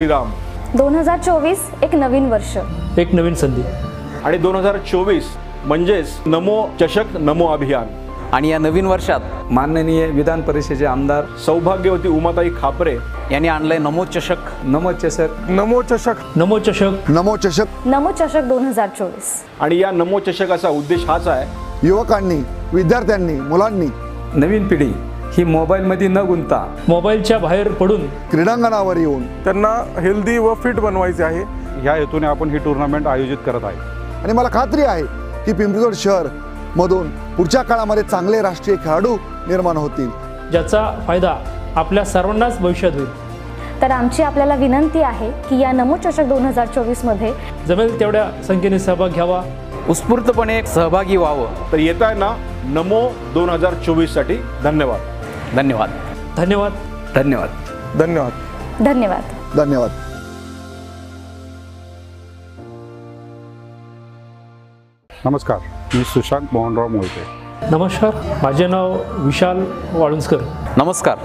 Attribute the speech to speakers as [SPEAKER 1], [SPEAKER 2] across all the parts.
[SPEAKER 1] श्रीराम.
[SPEAKER 2] 2024 एक नवीन वर्ष,
[SPEAKER 3] एक नवीन संधी.
[SPEAKER 1] आणि 2024 म्हणजेच नमो चषक नमो अभियान.
[SPEAKER 4] आणि या नवीन वर्षात
[SPEAKER 5] माननीय विधान परिषदेचे आमदार
[SPEAKER 1] सौभाग्यवती उमाताई खापरे
[SPEAKER 4] यांनी आणलंय नमो चषक.
[SPEAKER 5] नमो चषक
[SPEAKER 3] नमो चषक.
[SPEAKER 6] नमो चषक.
[SPEAKER 2] नमो चषक 2024.
[SPEAKER 1] आणि या नमो चषकाचा उद्देश हाच आहे,
[SPEAKER 6] युवकांनी, विद्यार्थ्यांनी, मुलांनी
[SPEAKER 5] नवीन पिढी ही मोबाईलमध्ये न गुंतता
[SPEAKER 3] मोबाईलच्या बाहेर पडून
[SPEAKER 6] क्रीडांगणावर येऊन
[SPEAKER 7] त्यांना हेल्दी व फिट बनवायचे आहे.
[SPEAKER 8] ह्या हेतूने आपण ही टुर्नामेंट आयोजित करत आहे.
[SPEAKER 6] आणि मला खात्री आहे की पिंपरी शहर मधून पुढच्या काळामध्ये चांगले राष्ट्रीय खेळाडू निर्माण होतील,
[SPEAKER 3] ज्याचा फायदा आपल्या सर्वांनाच भविष्यात होईल.
[SPEAKER 2] तर आमची आपल्याला विनंती आहे की या नमो चषक 2024 मध्ये
[SPEAKER 3] जमेल तेवढ्या संख्येने सहभाग घ्यावा,
[SPEAKER 4] उत्स्फूर्तपणे सहभागी व्हावं.
[SPEAKER 1] तर येत आहे ना नमो 2024 साठी. धन्यवाद.
[SPEAKER 4] धन्यवाद.
[SPEAKER 3] धन्यवाद.
[SPEAKER 5] धन्यवाद.
[SPEAKER 7] धन्यवाद.
[SPEAKER 2] धन्यवाद.
[SPEAKER 6] धन्यवाद.
[SPEAKER 8] नमस्कार, मी सुशांत मोहनराव मोहिते.
[SPEAKER 3] नमस्कार, माझे नाव विशाल वाळुंजकर.
[SPEAKER 4] नमस्कार,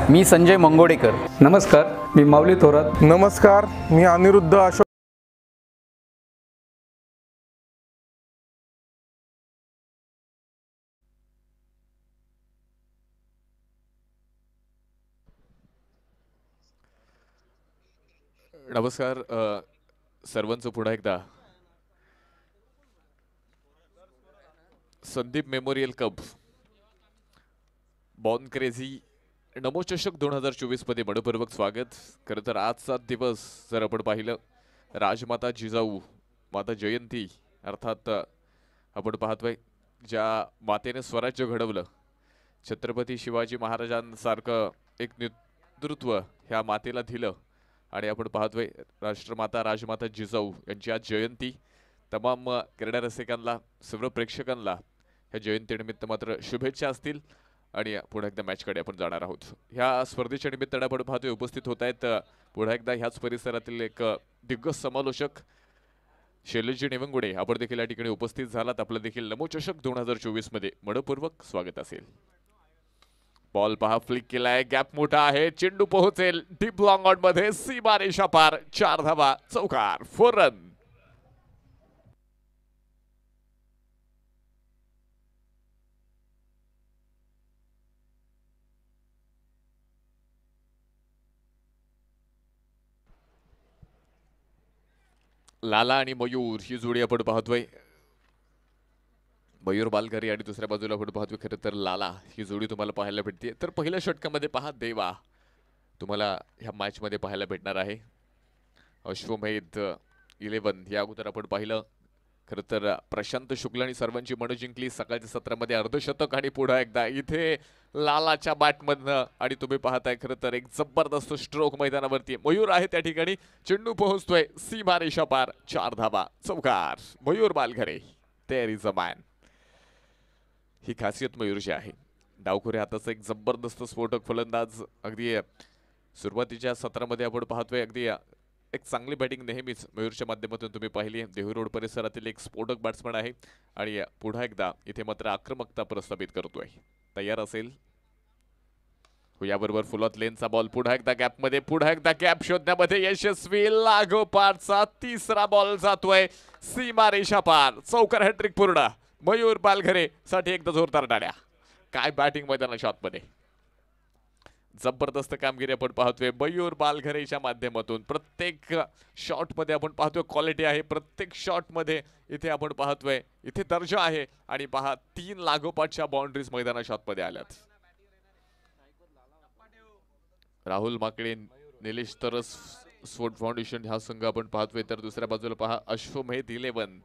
[SPEAKER 4] मी संजय मंगोडेकर.
[SPEAKER 5] नमस्कार, मी माऊली थोरात.
[SPEAKER 7] नमस्कार, मी अनिरुद्ध अशोक.
[SPEAKER 9] नमस्कार सर्वांचं पुन्हा एकदा Sandeep memorial cup born crazy Namo चषक 2024 मध्ये मनपूर्वक स्वागत. खरं तर आजचा दिवस जर आपण पाहिलं, राजमाता जिजाऊ माता जयंती अर्थात आपण पाहतोय ज्या मातेने स्वराज्य घडवलं, छत्रपती शिवाजी महाराजांसारखं एक नेतृत्व ह्या मातेला दिलं. आणि आपण पाहतोय राष्ट्रमाता राजमाता जिजाऊ यांची आज जयंती. तमाम क्रीडा रसिकांना, सर्व प्रेक्षकांना ह्या जयंतीनिमित्त मात्र शुभेच्छा असतील. आणि पुन्हा एकदा मॅचकडे आपण जाणार आहोत. ह्या स्पर्धेच्या निमित्ताने आपण पाहतोय उपस्थित होत आहेत पुन्हा एकदा ह्याच परिसरातील एक दिग्गज समालोचक शैलजी निवंगुडे. आपण देखील या ठिकाणी उपस्थित झालात. आपलं देखील नमो चषक 2024 मध्ये मनपूर्वक स्वागत असेल. बॉल पहा, फ्लिक केलाय, गॅप मोठा आहे, चेंडू पोहोचेल डीप लॉंग आउट मध्ये, सीमा रेषा पार, 4 धावा, चौकार, 4 रन. लाला आणि मयूर ही जोडी आपण पाहतोय. मयूर बालघरे आणि दुसऱ्या बाजूला आपण पाहतोय खरं तर लाला ही जोडी तुम्हाला पाहायला भेटते. तर पहिल्या षटकामध्ये पहा, देवा तुम्हाला ह्या मॅच मध्ये पाहायला भेटणार आहे. अश्वमेध 11 या अगोदर आपण पाहिलं. खरं तर प्रशांत शुक्ल आणि सर्वांची मन जिंकली सकाळच्या सत्रामध्ये अर्धशतक. आणि पुन्हा एकदा इथे लालाच्या बॅटमधनं आणि तुम्ही पाहताय खरं तर एक जबरदस्त स्ट्रोक मैदानावरती. मयूर आहे त्या ठिकाणी, चेंडू पोहोचतोय सीमा रेषा पार, 4 धावा, चौकार. Mayur Balghare, there is a man. ही खासियत मयूरची आहे. डावखुऱ्या हाताचा एक जबरदस्त स्फोटक फलंदाज. अगदी सुरुवातीच्या सत्रामध्ये आपण पाहतोय अगदी एक चांगली बॅटिंग नेहमीच मयूरच्या माध्यमातून तुम्ही पाहिली. देहू रोड परिसरातील एक स्फोटक बॅट्समन आहे. आणि पुन्हा एकदा इथे मात्र आक्रमकता प्रस्थापित करतोय. तयार असेल याबरोबर फुलत लेनचा बॉल, पुन्हा एकदा गॅपमध्ये, पुन्हा एकदा गॅप शोधण्यामध्ये यशस्वी. लागोपाठचा तिसरा बॉल जातोय सीमा रेषा पार, चौकार, हॅट्रिक पूर्ण. मयूर बालघरे साठी एकदा जोरदार टाळ्या. काय बॅटिंग मैदानाच्या आतमध्ये, जबरदस्त कामगिरी आपण पाहतोय मयूर बालघरेच्या माध्यमातून. प्रत्येक शॉट मध्ये आपण पाहतोय क्वालिटी आहे. प्रत्येक शॉट मध्ये इथे आपण पाहतोय इथे दर्जा आहे. आणि पहा 3 लागोपाठच्या बाउंड्रीज मैदानाच्या आतमध्ये आल्यात. राहुल माकडे, निलेश तरस, स्पोर्ट फाउंडेशन हा संघ आपण पाहतोय. तर दुसऱ्या बाजूला पहा अश्वमेध 11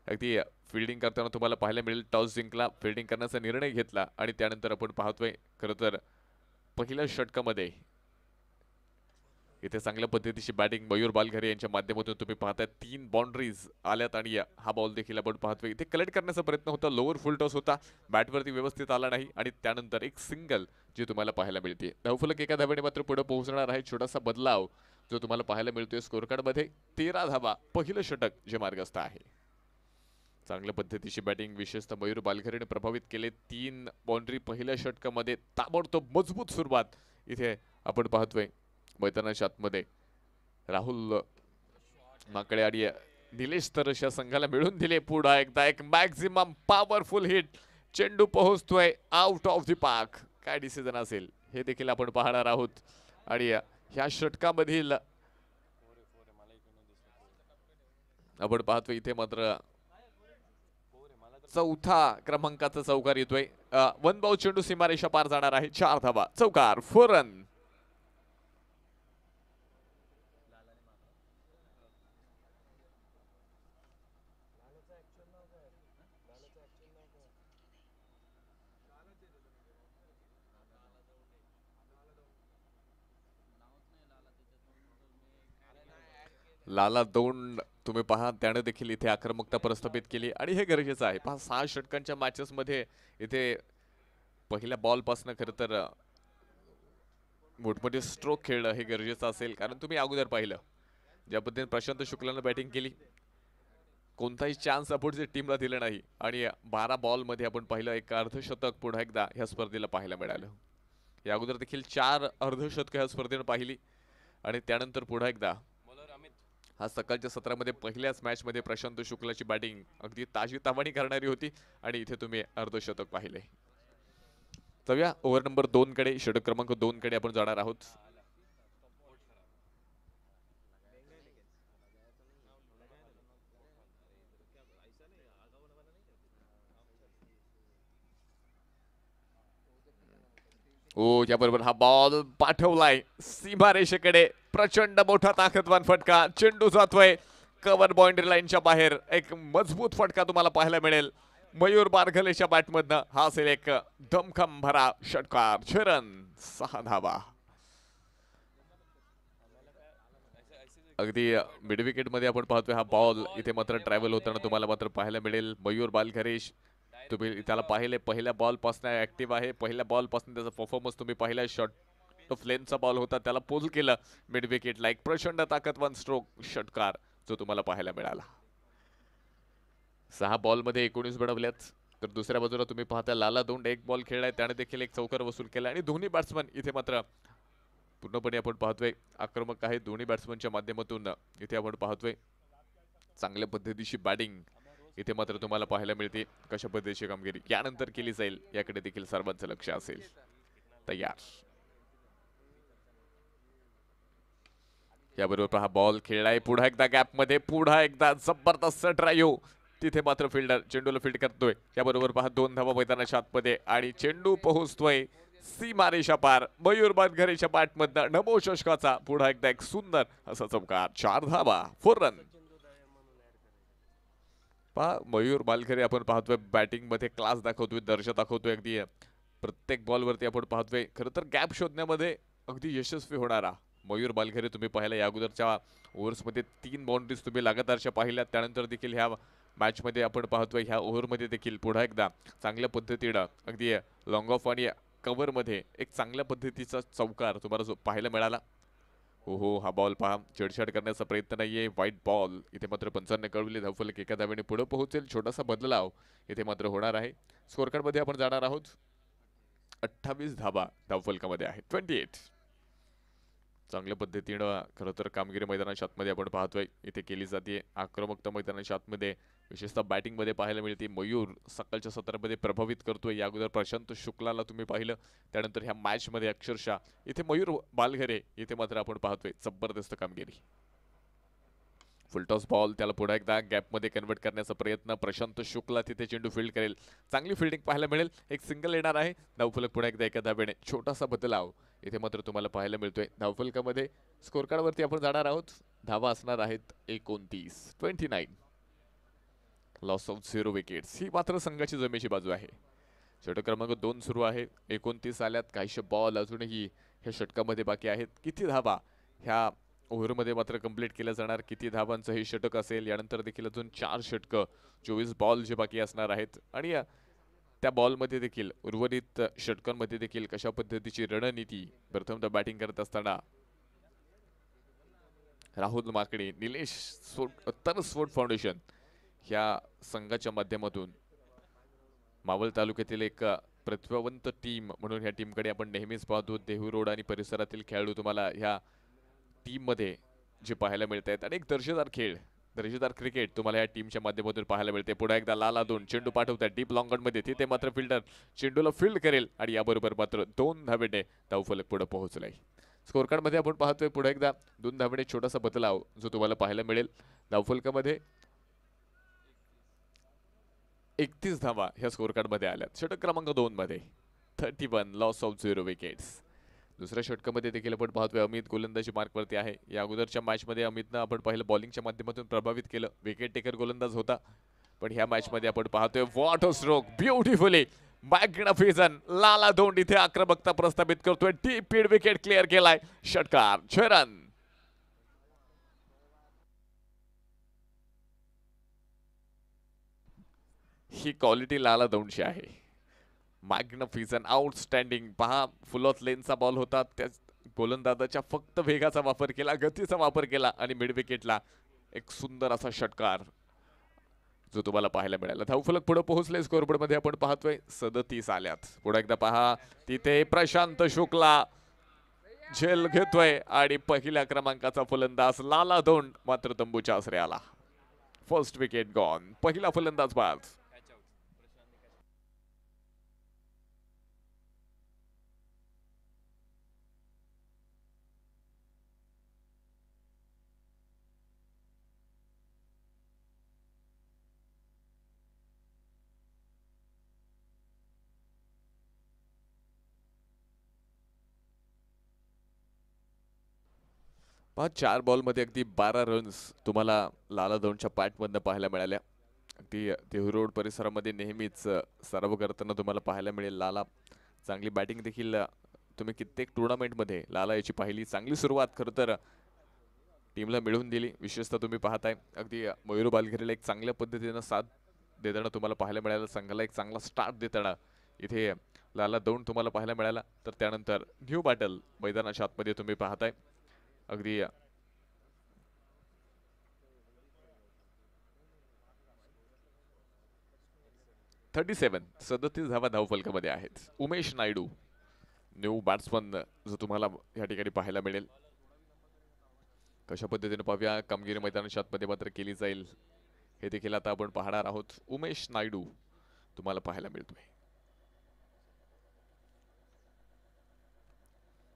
[SPEAKER 9] अगदी फिल्डिंग करताना तुम्हाला पाहायला मिळेल. टॉस जिंकला, फिल्डिंग करण्याचा निर्णय घेतला. आणि त्यानंतर आपण पाहतोय खरं तर पहिल्या षटकामध्ये इथे चांगल्या पद्धतीची बॅटिंग मयूर बालघरे यांच्या माध्यमातून तुम्ही पाहताय. 3 बाउंड्रीज आल्यात. आणि हा बॉल देखील आपण पाहतोय इथे कलेक्ट करण्याचा प्रयत्न होता, लोअर फुल टॉस होता, बॅटवरती व्यवस्थित आला नाही. आणि त्यानंतर एक सिंगल जी तुम्हाला पाहायला मिळते. धावफलक एका धावेने मात्र पुढे पोहोचणार आहे. छोटासा बदलाव जो तुम्हाला पाहायला मिळतोय स्कोर कार्ड मध्ये. 13 धावा, पहिलं षटक जे मार्गस्थ आहे. चांगल्या पद्धतीची बॅटिंग विशेषतः मयूर बालघरेने प्रभावित केले. 3 बाउंड्री पहिल्या षटकामध्ये, ताबडतोब मजबूत सुरुवात इथे आपण पाहतोय मैदानाच्या आतमध्ये. राहुल माकडे आणि निलेश तरस या संघाला मिळून दिले. पुढे एकदा एक मॅक्झिमम पॉवरफुल हिट. चेंडू पोहोचतोय आउट ऑफ द पार्क. काय डिसिजन असेल हे देखील आपण पाहणार आहोत. आणि ह्या षटकामधील आपण पाहतोय इथे मात्र चौथा क्रमांकाचा चौकार येतोय. वन बाउल चेंडू सीमारेषा पार जाणार आहे. 4 धावा. चौकार 4 रन. लाला दौंड तुम्ही पहा त्याने देखील इथे आक्रमकता प्रस्थापित केली आणि हे गरजेचं आहे. पहा 6 षटकांच्या मॅचेस मध्ये इथे पहिल्या बॉल पासून खरं तर मोठमोठे स्ट्रोक खेळणं हे गरजेचं असेल. कारण तुम्ही अगोदर पाहिलं ज्या पद्धतीने प्रशांत शुक्लानं बॅटिंग केली, कोणताही चान्स अपोजिट टीमला दिला नाही आणि 12 बॉल मध्ये आपण पाहिलं एक अर्धशतक पुन्हा एकदा ह्या स्पर्धेला पाहायला मिळालं. या अगोदर देखील 4 अर्धशतक ह्या स्पर्धेने पाहिली आणि त्यानंतर पुन्हा एकदा हा सकाळच्या सत्रामध्ये पहिल्याच मॅच मध्ये प्रशांत शुक्लाची बॅटिंग अगदी ताजीतावानी करणारी होती आणि इथे तुम्ही अर्धशतक पाहिले. जाऊया ओव्हर नंबर 2 कडे. षटक क्रमांक 2 कडे आपण जाणार आहोत. याबरोबर हा बॉल पाठवलाय सीमारेषेकडे. प्रचंड मोठा ताकदवान फटका. चेंडू जातोय कव्हर बाउंड्री लाईनच्या बाहेर. एक मजबूत फटका तुम्हाला पाहायला मिळेल मयूर बारघलेच्या बॅटमधनं. हा असेल एक दमखम भरा षटकार. 6 रन 6 धावा. अगदी मिड विकेट मध्ये आपण पाहतोय हा बॉल इथे मात्र ट्रॅव्हल होताना तुम्हाला मात्र पाहायला मिळेल. मयूर बालघरेश तुम्ही त्याला पाहिले पहिल्या बॉल पासून ऍक्टिव्ह आहे. पहिल्या बॉल पासून त्याचा परफॉर्मन्स तुम्ही पाहिला. शॉर्ट ऑफ लेनचा बॉल होता त्याला पोल केलं मिड विकेट ला. एक प्रचंड ताकदवान स्ट्रोक षटकार जो तुम्हाला पाहायला मिळाला. 6 बॉल मध्ये 19 बनवल्यात. तर दुसऱ्या बाजूला तुम्ही पाहता लाला दौंड 1 बॉल खेळलाय. त्याने देखील एक चौकार वसूल केला आणि दोन्ही बॅट्समन इथे मात्र पूर्णपणे आपण पाहतोय आक्रमक आहे. दोन्ही बॅट्समनच्या माध्यमातून इथे आपण पाहतोय चांगल्या पद्धतीची बॅटिंग इथे मात्र तुम्हाला पाहायला मिळते. कशा पद्धतीची कामगिरी यानंतर केली जाईल याकडे देखील सर्वांचं लक्ष असेल. तयार. याबरोबर हा बॉल खेळलाय पुन्हा एकदा गॅप मध्ये. पुन्हा एकदा जबरदस्त ड्राईव्ह. तिथे मात्र फिल्डर चेंडूला फील्ड करतोय. याबरोबर पहा 2 धावा मैदानाच्या आतमध्ये आणि चेंडू पोहोचतोय सीमारेषा पार. मयूर बालघरेच्या बॅटमधनं नमो चषकाचा पुन्हा एकदा एक सुंदर असा चौकार. 4 धावा 4 रन. पहा मयूर बालघरे आपण पाहतोय बॅटिंग मध्ये क्लास दाखवतोय, दर्जा दाखवतोय. अगदी प्रत्येक बॉल वरती आपण पाहतोय खरं तर गॅप शोधण्यामध्ये अगदी यशस्वी होणारा मयूर बालघरे तुम्ही पाहिला. या अगोदरच्या ओव्हर्स मध्ये 3 बाउंड्रीज तुम्ही लगातारच्या पाहिल्या. त्यानंतर देखील ह्या मॅच मध्ये आपण पाहतोय ह्या ओव्हर मध्ये देखील पुन्हा एकदा चांगल्या पद्धतीनं अगदी लॉंग ऑफ आणि कव्हर मध्ये एक चांगल्या पद्धतीचा चौकार तुम्हाला जो पाहायला मिळाला. हो हा बॉल पहा छेडछाड करण्याचा प्रयत्न नाहीये. White ball. इथे मात्र पंचांनी कळवले धावफलक एका धावेने पुढे पोहोचेल. छोटासा बदलाव इथे मात्र होणार आहे. स्कोअर कार्ड मध्ये आपण जाणार आहोत. 28 धावा धावफलकामध्ये आहेत. 28. चांगल्या पद्धतीनं खरं तर कामगिरी मैदानाच्या आतमध्ये आपण पाहतोय इथे केली जाते. आक्रमकता मैदानाच्या आतमध्ये विशेषतः बॅटिंग मध्ये पाहायला मिळते. मयूर सकाळच्या सत्रामध्ये प्रभावित करतोय. या अगोदर प्रशांत शुक्लाला तुम्ही पाहिलं. त्यानंतर ह्या मॅच मध्ये अक्षरशः इथे मयूर बालघरे इथे मात्र आपण पाहतोय जबरदस्त कामगिरी. फुलटॉस बॉल त्याला पुढे एकदा गॅप मध्ये कन्वर्ट करण्याचा प्रयत्न. प्रशांत शुक्ला तिथे चेंडू फील्ड करेल. चांगली फिल्डिंग पाहायला मिळेल. एक सिंगल येणार आहे. धावफलक पुढे एकदा एका धावेने. छोटासा बदलाव इथे मात्र तुम्हाला पाहायला मिळतोय. धावफलकामध्ये स्कोअर कार्ड वरती आपण जाणार आहोत. धावा असणार आहेत 29. 29. Loss of 0 wickets. ही मात्र संघाची जमेची बाजू आहे. षटक क्रमांक 2 सुरू आहे. 29 आल्यात. काहीशे बॉल अजूनही ह्या षटकामध्ये बाकी आहेत. किती धावा ह्या ओव्हरमध्ये मात्र कंप्लीट केल्या जाणार. किती धावांचं हे षटक असेल. यानंतर देखील अजून 4 षटक 24 बॉल जे बाकी असणार आहेत. आणि त्या बॉलमध्ये देखील उर्वरित षटकांमध्ये देखील कशा पद्धतीची रणनीती प्रथमतः बॅटिंग करत असताना राहुल माकडे, निलेश तरस्फोट फाउंडेशन ह्या संघाच्या माध्यमातून मावळ तालुक्यातील एक प्रतिभावंत टीम म्हणून ह्या टीमकडे आपण नेहमीच पाहतो. देहू रोड आणि परिसरातील खेळाडू तुम्हाला ह्या टीम मध्ये जे पाहायला मिळत आहेत आणि एक दर्जेदार खेळ, दर्जेदार क्रिकेट तुम्हाला या टीमच्या माध्यमातून पाहायला मिळते. पुन्हा एकदा लाला दोन चेंडू पाठवतात डीप लॉंग मध्ये, तिथे मात्र फिल्डर चेंडूला फील्ड करेल आणि याबरोबर मात्र 2 धावेने धावफलक पुढे पोहोचलाय. स्कोर कार्ड मध्ये आपण पाहतोय पुढे एकदा 2 धावेने छोटासा बदलाव जो तुम्हाला पाहायला मिळेल. धावफलकामध्ये 31 धावा ह्या स्कोर कार्ड मध्ये आल्यात. षटक क्रमांक 2 मध्ये 31 लॉस ऑफ 0 विकेट्स. दुसऱ्या षटकामध्ये देखील आपण पाहतोय अमित गोलंदाजी मार्कवरती आहे. या अगोदरच्या मॅच मध्ये अमितनं आपण पाहिलं बॉलिंगच्या माध्यमातून प्रभावित केलं, विकेट टेकर गोलंदाज होता. पण ह्या मॅच मध्ये आपण पाहतोय what a stroke, beautifully magnificent Lala Dond इथे आक्रमकता प्रस्थापित करतोय. डीप मिड विकेट क्लिअर केलाय. षटकार 6 रन. ही क्वालिटी लाला दोंडची आहे. Magnificent outstanding. पहा फुल ऑफ लेनचा बॉल होता, त्या गोलंदाजाच्या फक्त वेगाचा वापर केला, गतीचा वापर केला आणि मिड विकेटला एक सुंदर असा षटकार जो तुम्हाला पाहायला मिळाला. धावफलक पुढे पोहोचले. स्कोरबोर्ड मध्ये आपण पाहतोय 37 आल्यात. पुढे एकदा पहा तिथे प्रशांत शुक्ला झेल घेतोय आणि पहिल्या क्रमांकाचा फलंदाज लाला दोंड मात्र तंबूच्या आसरे आला. First wicket gone. पहिला फलंदाज बाद. पहा 4 बॉलमध्ये अगदी 12 रन्स तुम्हाला लाला दोंडच्या पॅटमधनं पाहायला मिळाल्या. अगदी देहू रोड परिसरामध्ये नेहमीच सराव करताना तुम्हाला पाहायला मिळेल. लाला चांगली बॅटिंग देखील तुम्ही कित्येक टुर्नामेंटमध्ये लाला याची पाहिली. चांगली सुरुवात खरं तर टीमला मिळवून दिली. विशेषतः तुम्ही पाहताय अगदी मयूर बालघरेला एक चांगल्या पद्धतीनं साथ देताना तुम्हाला पाहायला मिळालं. संघाला एक चांगला स्टार्ट देताना इथे लाला दोंड तुम्हाला पाहायला मिळाला. तर त्यानंतर न्यू बॅटल मैदानाच्या आतमध्ये तुम्ही पाहताय अगदी 37 धावा धावफलकामध्ये आहेत. उमेश नायडू न्यू बॅट्समन जो तुम्हाला या ठिकाणी पाहायला मिळेल. कशा पद्धतीने पाहूया कामगिरी मैदानाच्या आतमध्ये मात्र केली जाईल हे देखील आता आपण पाहणार आहोत. उमेश नायडू तुम्हाला पाहायला मिळतोय.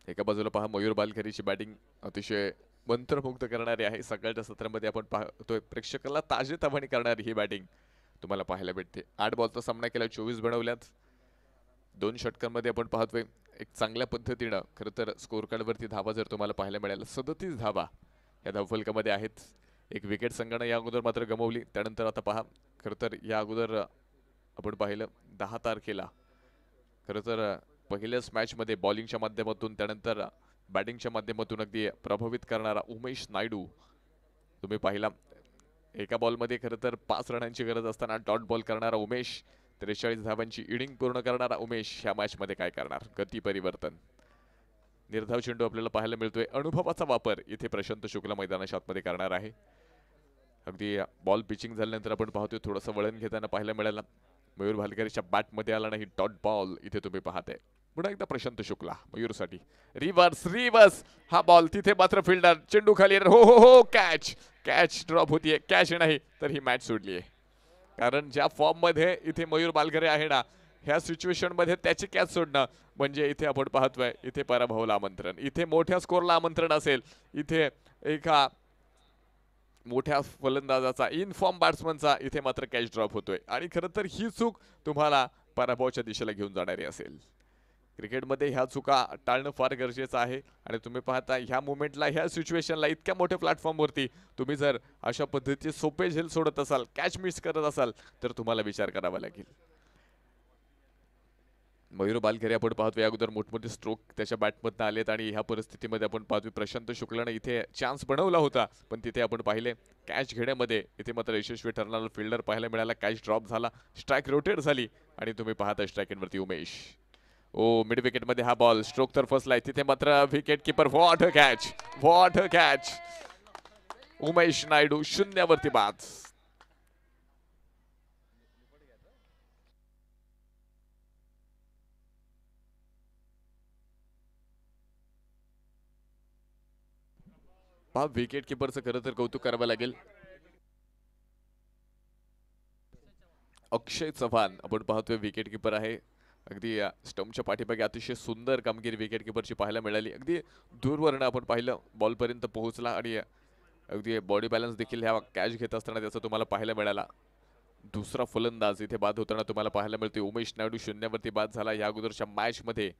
[SPEAKER 9] एका बाजूला पहा मयूर बालघरेची बॅटिंग अतिशय मंत्रमुग्ध करणारी आहे. सकाळच्या सत्रामध्ये आपण पाहतोय प्रेक्षकाला ताजेतवानी करणारी ही बॅटिंग तुम्हाला पाहायला भेटते. 8 बॉलचा सामना केला, 24 बनवल्यात. 2 षटकांमध्ये आपण पाहतोय एक चांगल्या पद्धतीनं खरं तर स्कोर कार्डवरती धावा जर तुम्हाला पाहायला मिळाल्या 37 धावा या धावफलकामध्ये आहेत. एक विकेट संघानं या अगोदर मात्र गमावली. त्यानंतर आता पहा खरं तर या अगोदर आपण पाहिलं 10 तारखेला खरं तर पहिल्याच मॅचमध्ये बॉलिंगच्या माध्यमातून त्यानंतर बॅटिंगच्या माध्यमातून अगदी प्रभावित करणारा उमेश नायडू तुम्ही पाहिला. एका बॉलमध्ये खरं तर 5 रनांची गरज असताना डॉट बॉल करणारा उमेश, 43 धावांची इनिंग पूर्ण करणारा उमेश ह्या मॅचमध्ये काय करणार. गती परिवर्तन, निर्धाव चेंडू आपल्याला पाहायला मिळतोय. अनुभवाचा वापर इथे प्रशांत शुक्ला मैदानाच्या आतमध्ये करणार आहे. अगदी बॉल पिचिंग झाल्यानंतर आपण पाहतोय थोडंसं वळण घेताना पाहायला मिळालं. मयूर भालकरेच्या बॅटमध्ये आला नाही डॉट बॉल इथे तुम्ही पाहताय. पुन्हा एकदा प्रशांत शुक्ला मयूरसाठी रिव्हर्स हा बॉल तिथे मात्र फिल्डर चेंडू खाली हो हो हो कॅच ड्रॉप होतीये. कॅच नाही तर ही मॅच सोडली आहे. कारण ज्या फॉर्म मध्ये इथे मयूर बालघरे आहे ना ह्या सिच्युएशन मध्ये त्याची कॅच सोडणं म्हणजे इथे आपण पाहतोय इथे पराभवाला आमंत्रण. इथे मोठ्या स्कोरला आमंत्रण असेल. इथे एका मोठ्या फलंदाजाचा इन फॉर्म बॅट्समनचा इथे मात्र कॅच ड्रॉप होतोय आणि खरं तर ही चूक तुम्हाला पराभवाच्या दिशेला घेऊन जाणारी असेल. क्रिकेटमध्ये ह्या चुका टाळणं फार गरजेचं आहे आणि तुम्ही पाहता ह्या मुवमेंटला ह्या सिच्युएशनला इतक्या मोठ्या प्लॅटफॉर्मवरती तुम्ही जर अशा पद्धतीचे सोपे झेल सोडत असाल, कॅच मिस करत असाल तर तुम्हाला विचार करावा लागेल. मयूर बालघरे आपण पाहतो या अगोदर मोठमोठे स्ट्रोक त्याच्या बॅटमधनं आलेत आणि ह्या परिस्थितीमध्ये आपण पाहतो प्रशांत शुक्लाने इथे चान्स बनवला होता पण तिथे आपण पाहिले कॅच घेण्यामध्ये इथे मात्र यशस्वी ठरणारा फिल्डर पाहायला मिळाला. कॅच ड्रॉप झाला, स्ट्राईक रोटेट झाली आणि तुम्ही पाहता स्ट्राईकवरती उमेश. ओ मिड विकेट मध्ये हा बॉल स्ट्रोक तर फसलाय. तिथे मात्र wicket keeper what a catch. Umesh Naidu 0 वरती बाद. पहा विकेट किपरचं खरं तर कौतुक करावं लागेल. अक्षय चव्हाण आपण पाहतोय विकेट किपर आहे. अगदी स्टंपच्या पाठीमागे अतिशय सुंदर कामगिरी विकेट किपरची पाहायला मिळाली. अगदी दूरवरनं आपण पाहिलं बॉलपर्यंत पोहोचला आणि अगदी बॉडी बॅलन्स देखील ह्या कॅच घेत असताना त्याचा तुम्हाला पाहायला मिळाला. दुसरा फलंदाज इथे बाद होताना तुम्हाला पाहायला मिळते. उमेश नायडू शून्यावरती बाद झाला. या अगोदरच्या मॅचमध्ये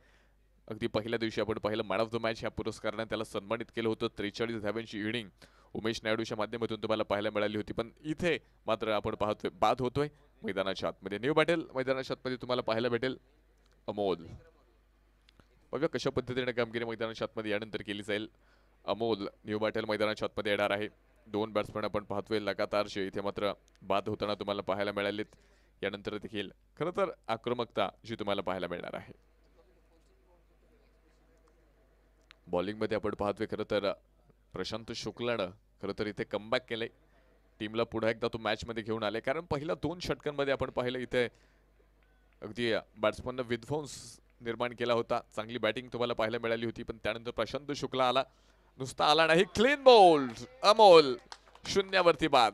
[SPEAKER 9] अगदी पहिल्या दिवशी आपण पाहिलं मॅन ऑफ द मॅच ह्या पुरस्काराने त्याला सन्मानित केलं होतं. 43 धाव्यांची इनिंग उमेश नायडूच्या माध्यमातून तुम्हाला पाहायला मिळाली होती. पण इथे मात्र आपण पाहतोय बाद होतोय मैदानाच्या आतमध्ये. न्यू बॅटल मैदानाच्या आतमध्ये तुम्हाला पाहायला भेटेल. अमोल बघा कशा पद्धतीने कामगिरी मैदानाच्या आतमध्ये यानंतर केली जाईल. अमोल न्यू बॅटल मैदानाच्या आतमध्ये येणार आहे. 2 बॅट्समन आपण पाहतोय लगातारचे इथे मात्र बाद होताना तुम्हाला पाहायला मिळालेत. यानंतर देखील खरं तर आक्रमकता जी तुम्हाला पाहायला मिळणार आहे. बॉलिंगमध्ये आपण पाहतोय खरं तर प्रशांत शुक्लानं खरं तर इथे कमबॅक केलंय. टीमला पुढे एकदा तो मॅच मध्ये घेऊन आले. कारण पहिल्या 2 षटकांमध्ये आपण पाहिलं इथे अगदी बॅट्समननं विध्वंस निर्माण केला होता. चांगली बॅटिंग तुम्हाला पाहायला मिळाली होती. पण त्यानंतर प्रशांत शुक्ला आला. नुसता आला नाही, क्लीन बोल्ड. अमोल शून्यावरती बाद.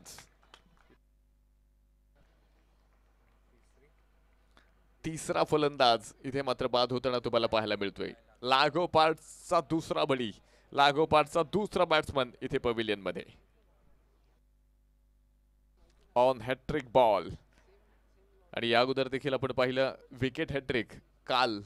[SPEAKER 9] तिसरा फलंदाज इथे मात्र बाद होताना तुम्हाला पाहायला मिळतोय. लागोपाठचा दुसरा बळी, लागोपाठचा दुसरा बॅट्समन इथे पवेलियन मध्ये. ऑन हॅट्रिक बॉल आणि या अगोदर देखील आपण पाहिलं विकेट हॅट्रिक काल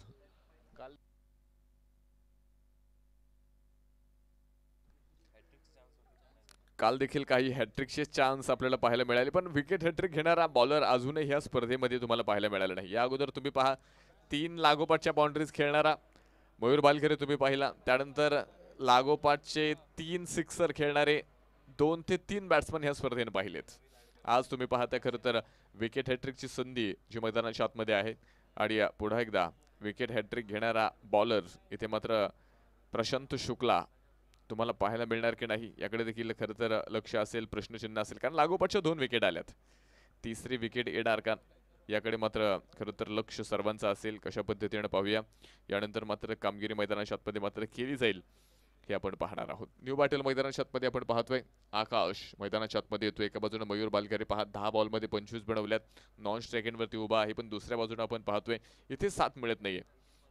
[SPEAKER 9] देखील काही हॅट्रिकचे चान्स आपल्याला पाहायला मिळाले. पण विकेट हॅट्रिक घेणारा बॉलर अजूनही या स्पर्धेमध्ये तुम्हाला पाहायला मिळाला नाही. या अगोदर तुम्ही पहा 3 लागोपाठच्या बाउंड्रीज खेळणारा मयूर बालघरे तुम्ही पाहिला. त्यानंतर लागोपाठचे 3 सिक्सर खेळणारे 2 ते 3 बॅट्समन ह्या स्पर्धेने पाहिलेत. आज तुम्ही पाहता खरं तर विकेट हॅट्रिकची संधी जी मैदानाच्या आतमध्ये आहे. आणि पुन्हा एकदा विकेट हॅट्रिक घेणारा बॉलर इथे मात्र प्रशांत शुक्ला तुम्हाला पाहायला मिळणार की नाही याकडे देखील खरं तर लक्ष असेल, प्रश्नचिन्ह असेल. कारण लागोपाठच्या 2 विकेट आल्यात. तिसरी विकेट येणार का याकडे मात्र खरं तर लक्ष सर्वांचं असेल. कशा पद्धतीने पाहूया. यानंतर मात्र कामगिरी मैदानाच्या आतमध्ये मात्र केली जाईल हे आपण पाहणार आहोत. न्यू बॅटल मैदानाच्या आतमध्ये आपण पाहतोय आकाश मैदानाच्या आतमध्ये येतोय. एका बाजूने मयूर बालघरे पहा 10 बॉलमध्ये 25 बनवल्यात. नॉन स्ट्राईक वरती उभा आहे. पण दुसऱ्या बाजूने आपण पाहतोय इथे साथ मिळत नाहीये.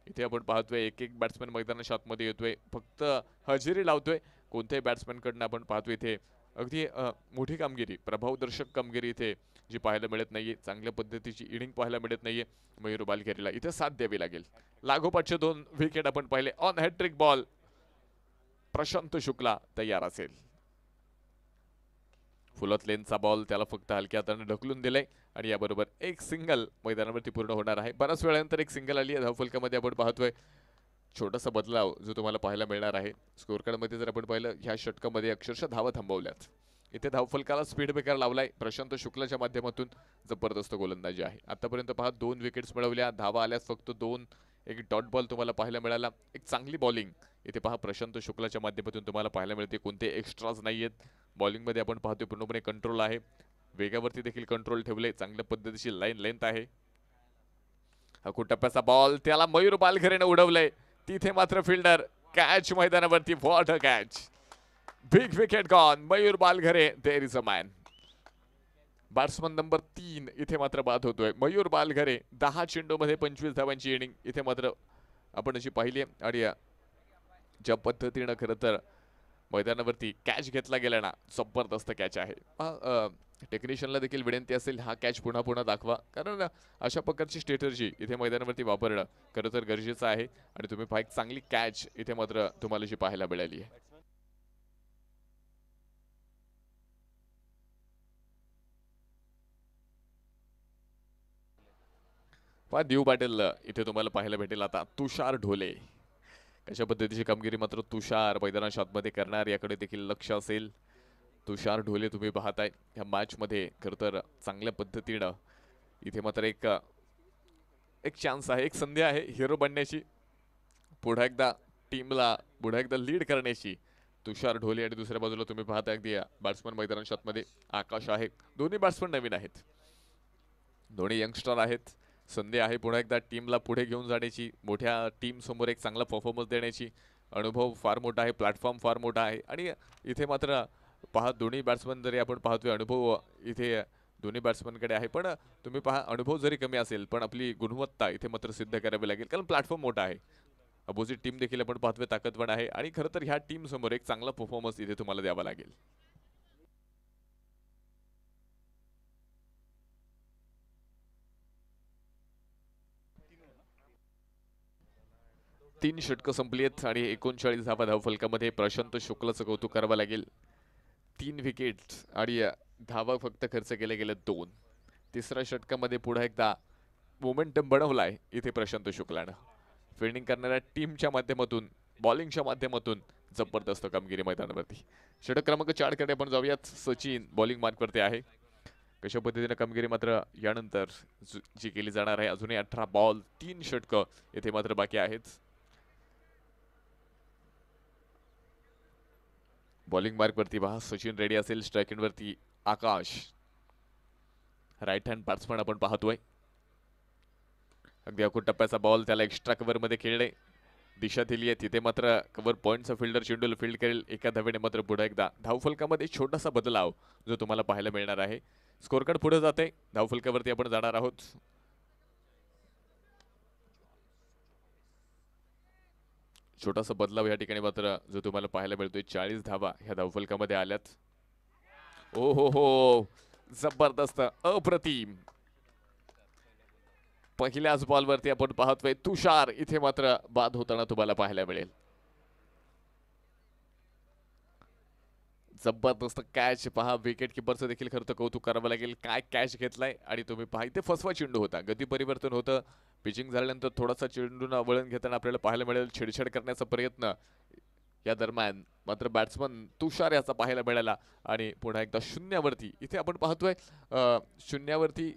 [SPEAKER 9] इथे आपण पाहतोय एक बॅट्समन मैदानाच्या आतमध्ये येतोय, फक्त हजेरी लावतोय. कोणत्याही बॅट्समन कडनं आपण पाहतोय इथे अगदी मोठी कामगिरी, प्रभावदर्शक कामगिरी इथे जी पाहायला मिळत नाहीये. चांगल्या पद्धतीची इनिंग पाहायला मिळत नाहीये मयूर बालघरेला. इथे साथ द्यावी लागेल. लागोपाठचे 2 विकेट आपण पाहिले. On hat trick ball Prashant Shukla तयार असेल. फुलत लेनचा बॉल त्याला फक्त हलक्या हाताने ढकलून दिलाय आणि याबरोबर एक सिंगल मैदानावरती पूर्ण होणार आहे. बऱ्याच वेळानंतर एक सिंगल आली आहे. धावफलकामध्ये आपण पाहतोय छोटासा बदलाव जो तुम्हाला पाहायला मिळणार आहे. स्कोअर कार्डमध्ये जर आपण पाहिलं ह्या षटकामध्ये अक्षरशः धावा थांबवल्यात. इथे धावफलकाला स्पीड ब्रेकर लावलाय प्रशांत शुक्लाच्या माध्यमातून. जबरदस्त गोलंदाजी आहे. आतापर्यंत पहा 2 विकेट्स मिळवल्या, धावा आल्यात फक्त 2. एक डॉट बॉल तुम्हाला पाहायला मिळाला. एक चांगली बॉलिंग इथे पहा प्रशांत शुक्लाच्या माध्यमातून तुम्हाला पाहायला मिळते. कोणते एक्स्ट्राज नाहीयेत. बॉलिंगमध्ये आपण पाहतोय पूर्णपणे कंट्रोल आहे. वेगावरती देखील कंट्रोल ठेवले. चांगल्या पद्धतीची लाईन लेंथ आहे. टप्प्याचा बॉल त्याला मयूर बालघरेने उडवलंय. तिथे मात्र फिल्डर कॅच मैदानावरती. What a catch. Big wicket gone. Mayur Balghare there is a man. Batsman number 3 इथे मात्र बाद होतोय. मयूर बालघरे 10 चेंडूमध्ये 25 धावांची इनिंग इथे मात्र आपण अशी पाहिली. आणि ज्या पद्धतीनं खरं तर मैदानावरती कॅच घेतला गेला ना, जबरदस्त कॅच आहे. टेक्निशियनला देखील विनंती असेल हा कॅच पुन्हा पुन्हा दाखवा. कारण अशा प्रकारची स्ट्रॅटेजी इथे मैदानावरती वापरणं खरं तर गरजेचं आहे. आणि तुम्ही पहा एक चांगली कॅच इथे मात्र तुम्हाला जी पाहायला मिळाली आहे. पहा न्यू बॅटल इथे तुम्हाला पाहायला भेटेल आता तुषार ढोले. कशा पद्धतीची कामगिरी मात्र तुषार मैदानाच्या आतमध्ये करणार याकडे देखील लक्ष असेल. तुषार ढोले तुम्ही पाहताय ह्या मॅच मध्ये खरं तर चांगल्या पद्धतीनं इथे मात्र एक चान्स आहे, एक संधी आहे हिरो बनण्याची, पुढे एकदा टीमला पुढे एकदा लीड करण्याची. तुषार ढोले आणि दुसऱ्या बाजूला तुम्ही पाहताय अगदी बॅट्समन मैदानाच्या आतमध्ये आकाश आहे. दोन्ही बॅट्समन नवीन आहेत, दोन्ही यंगस्टर आहेत. संधी आहे पुन्हा एकदा टीमला पुढे घेऊन जाण्याची, मोठ्या टीम समोर एक चांगला परफॉर्मन्स देण्याची. अनुभव फार मोठा आहे, प्लॅटफॉर्म फार मोठा आहे आणि इथे मात्र पहा दोन्ही बॅट्समन जरी आपण पाहतोय अनुभव इथे दोन्ही बॅट्समनकडे आहे, पण तुम्ही पहा अनुभव जरी कमी असेल पण आपली गुणवत्ता इथे मात्र सिद्ध करावी लागेल कारण प्लॅटफॉर्म मोठा आहे. अपोजिट टीम देखील आपण पाहतोय ताकदवान आहे आणि खरं तर ह्या टीम समोर एक चांगला परफॉर्मन्स इथे तुम्हाला द्यावा लागेल. तीन षटकं संपली आहेत आणि 39 धावा धावफलकामध्ये प्रशांत शुक्लचं कौतुक करावं लागेल. 3 विकेट आणि धावा फक्त खर्च केले गेले 2. तिसऱ्या षटकामध्ये पुन्हा एकदा मोमेंटम बनवलाय इथे प्रशांत शुक्लानं. फिल्डिंग करणाऱ्या टीमच्या माध्यमातून बॉलिंगच्या माध्यमातून जबरदस्त कामगिरी मैदानावरती. षटक क्रमांक 4 कडे आपण जाऊयात. सचिन बॉलिंग मार्कवरती आहे. कशा पद्धतीने कामगिरी मात्र यानंतर जी केली जाणार आहे. अजूनही 18 बॉल 3 षटकं इथे मात्र बाकी आहेत. बॉलिंग मार्कवरती पहा सचिन रेडी असेल. स्ट्राइक वरती आकाश राईट हँड बॅट्समन आपण पाहतोय. अगदी अकूट टप्प्याचा बॉल त्याला एक्स्ट्रा कव्हर मध्ये खेळणे दिशा दिली आहे. तिथे मात्र कव्हर पॉइंटचा फिल्डर चेंडूला फील्ड करेल. एका धावेने मात्र पुढे एकदा धावफलकामध्ये छोटासा बदलाव जो तुम्हाला पाहायला मिळणार आहे. स्कोर कार्ड पुढे जाते. धावफलकावरती आपण जाणार आहोत. छोटासा बदलाव या ठिकाणी मात्र जो तुम्हाला पाहायला मिळतोय. 40 धावा ह्या धावफलकामध्ये आल्यात. ओ हो जबरदस्त अप्रतिम. पहिल्याच बॉलवरती आपण पाहतोय तुषार इथे मात्र बाद होताना तुम्हाला पाहायला मिळेल. जबरदस्त कॅच पहा. विकेट किपरचं देखील खरं तर कौतुक करावं लागेल. काय कॅच घेतलाय आणि तुम्ही पहा इथे फसवा चेंडू होता. गती परिवर्तन होतं. पिचिंग झाल्यानंतर थोडासा चेंडूला वळण घेताना आपल्याला पाहायला मिळेल छेडछाड करण्याचा प्रयत्न. या दरम्यान मात्र बॅट्समन तुषार याचा पाहायला मिळाला आणि पुन्हा एकदा शून्यावरती इथे आपण पाहतोय शून्यावरती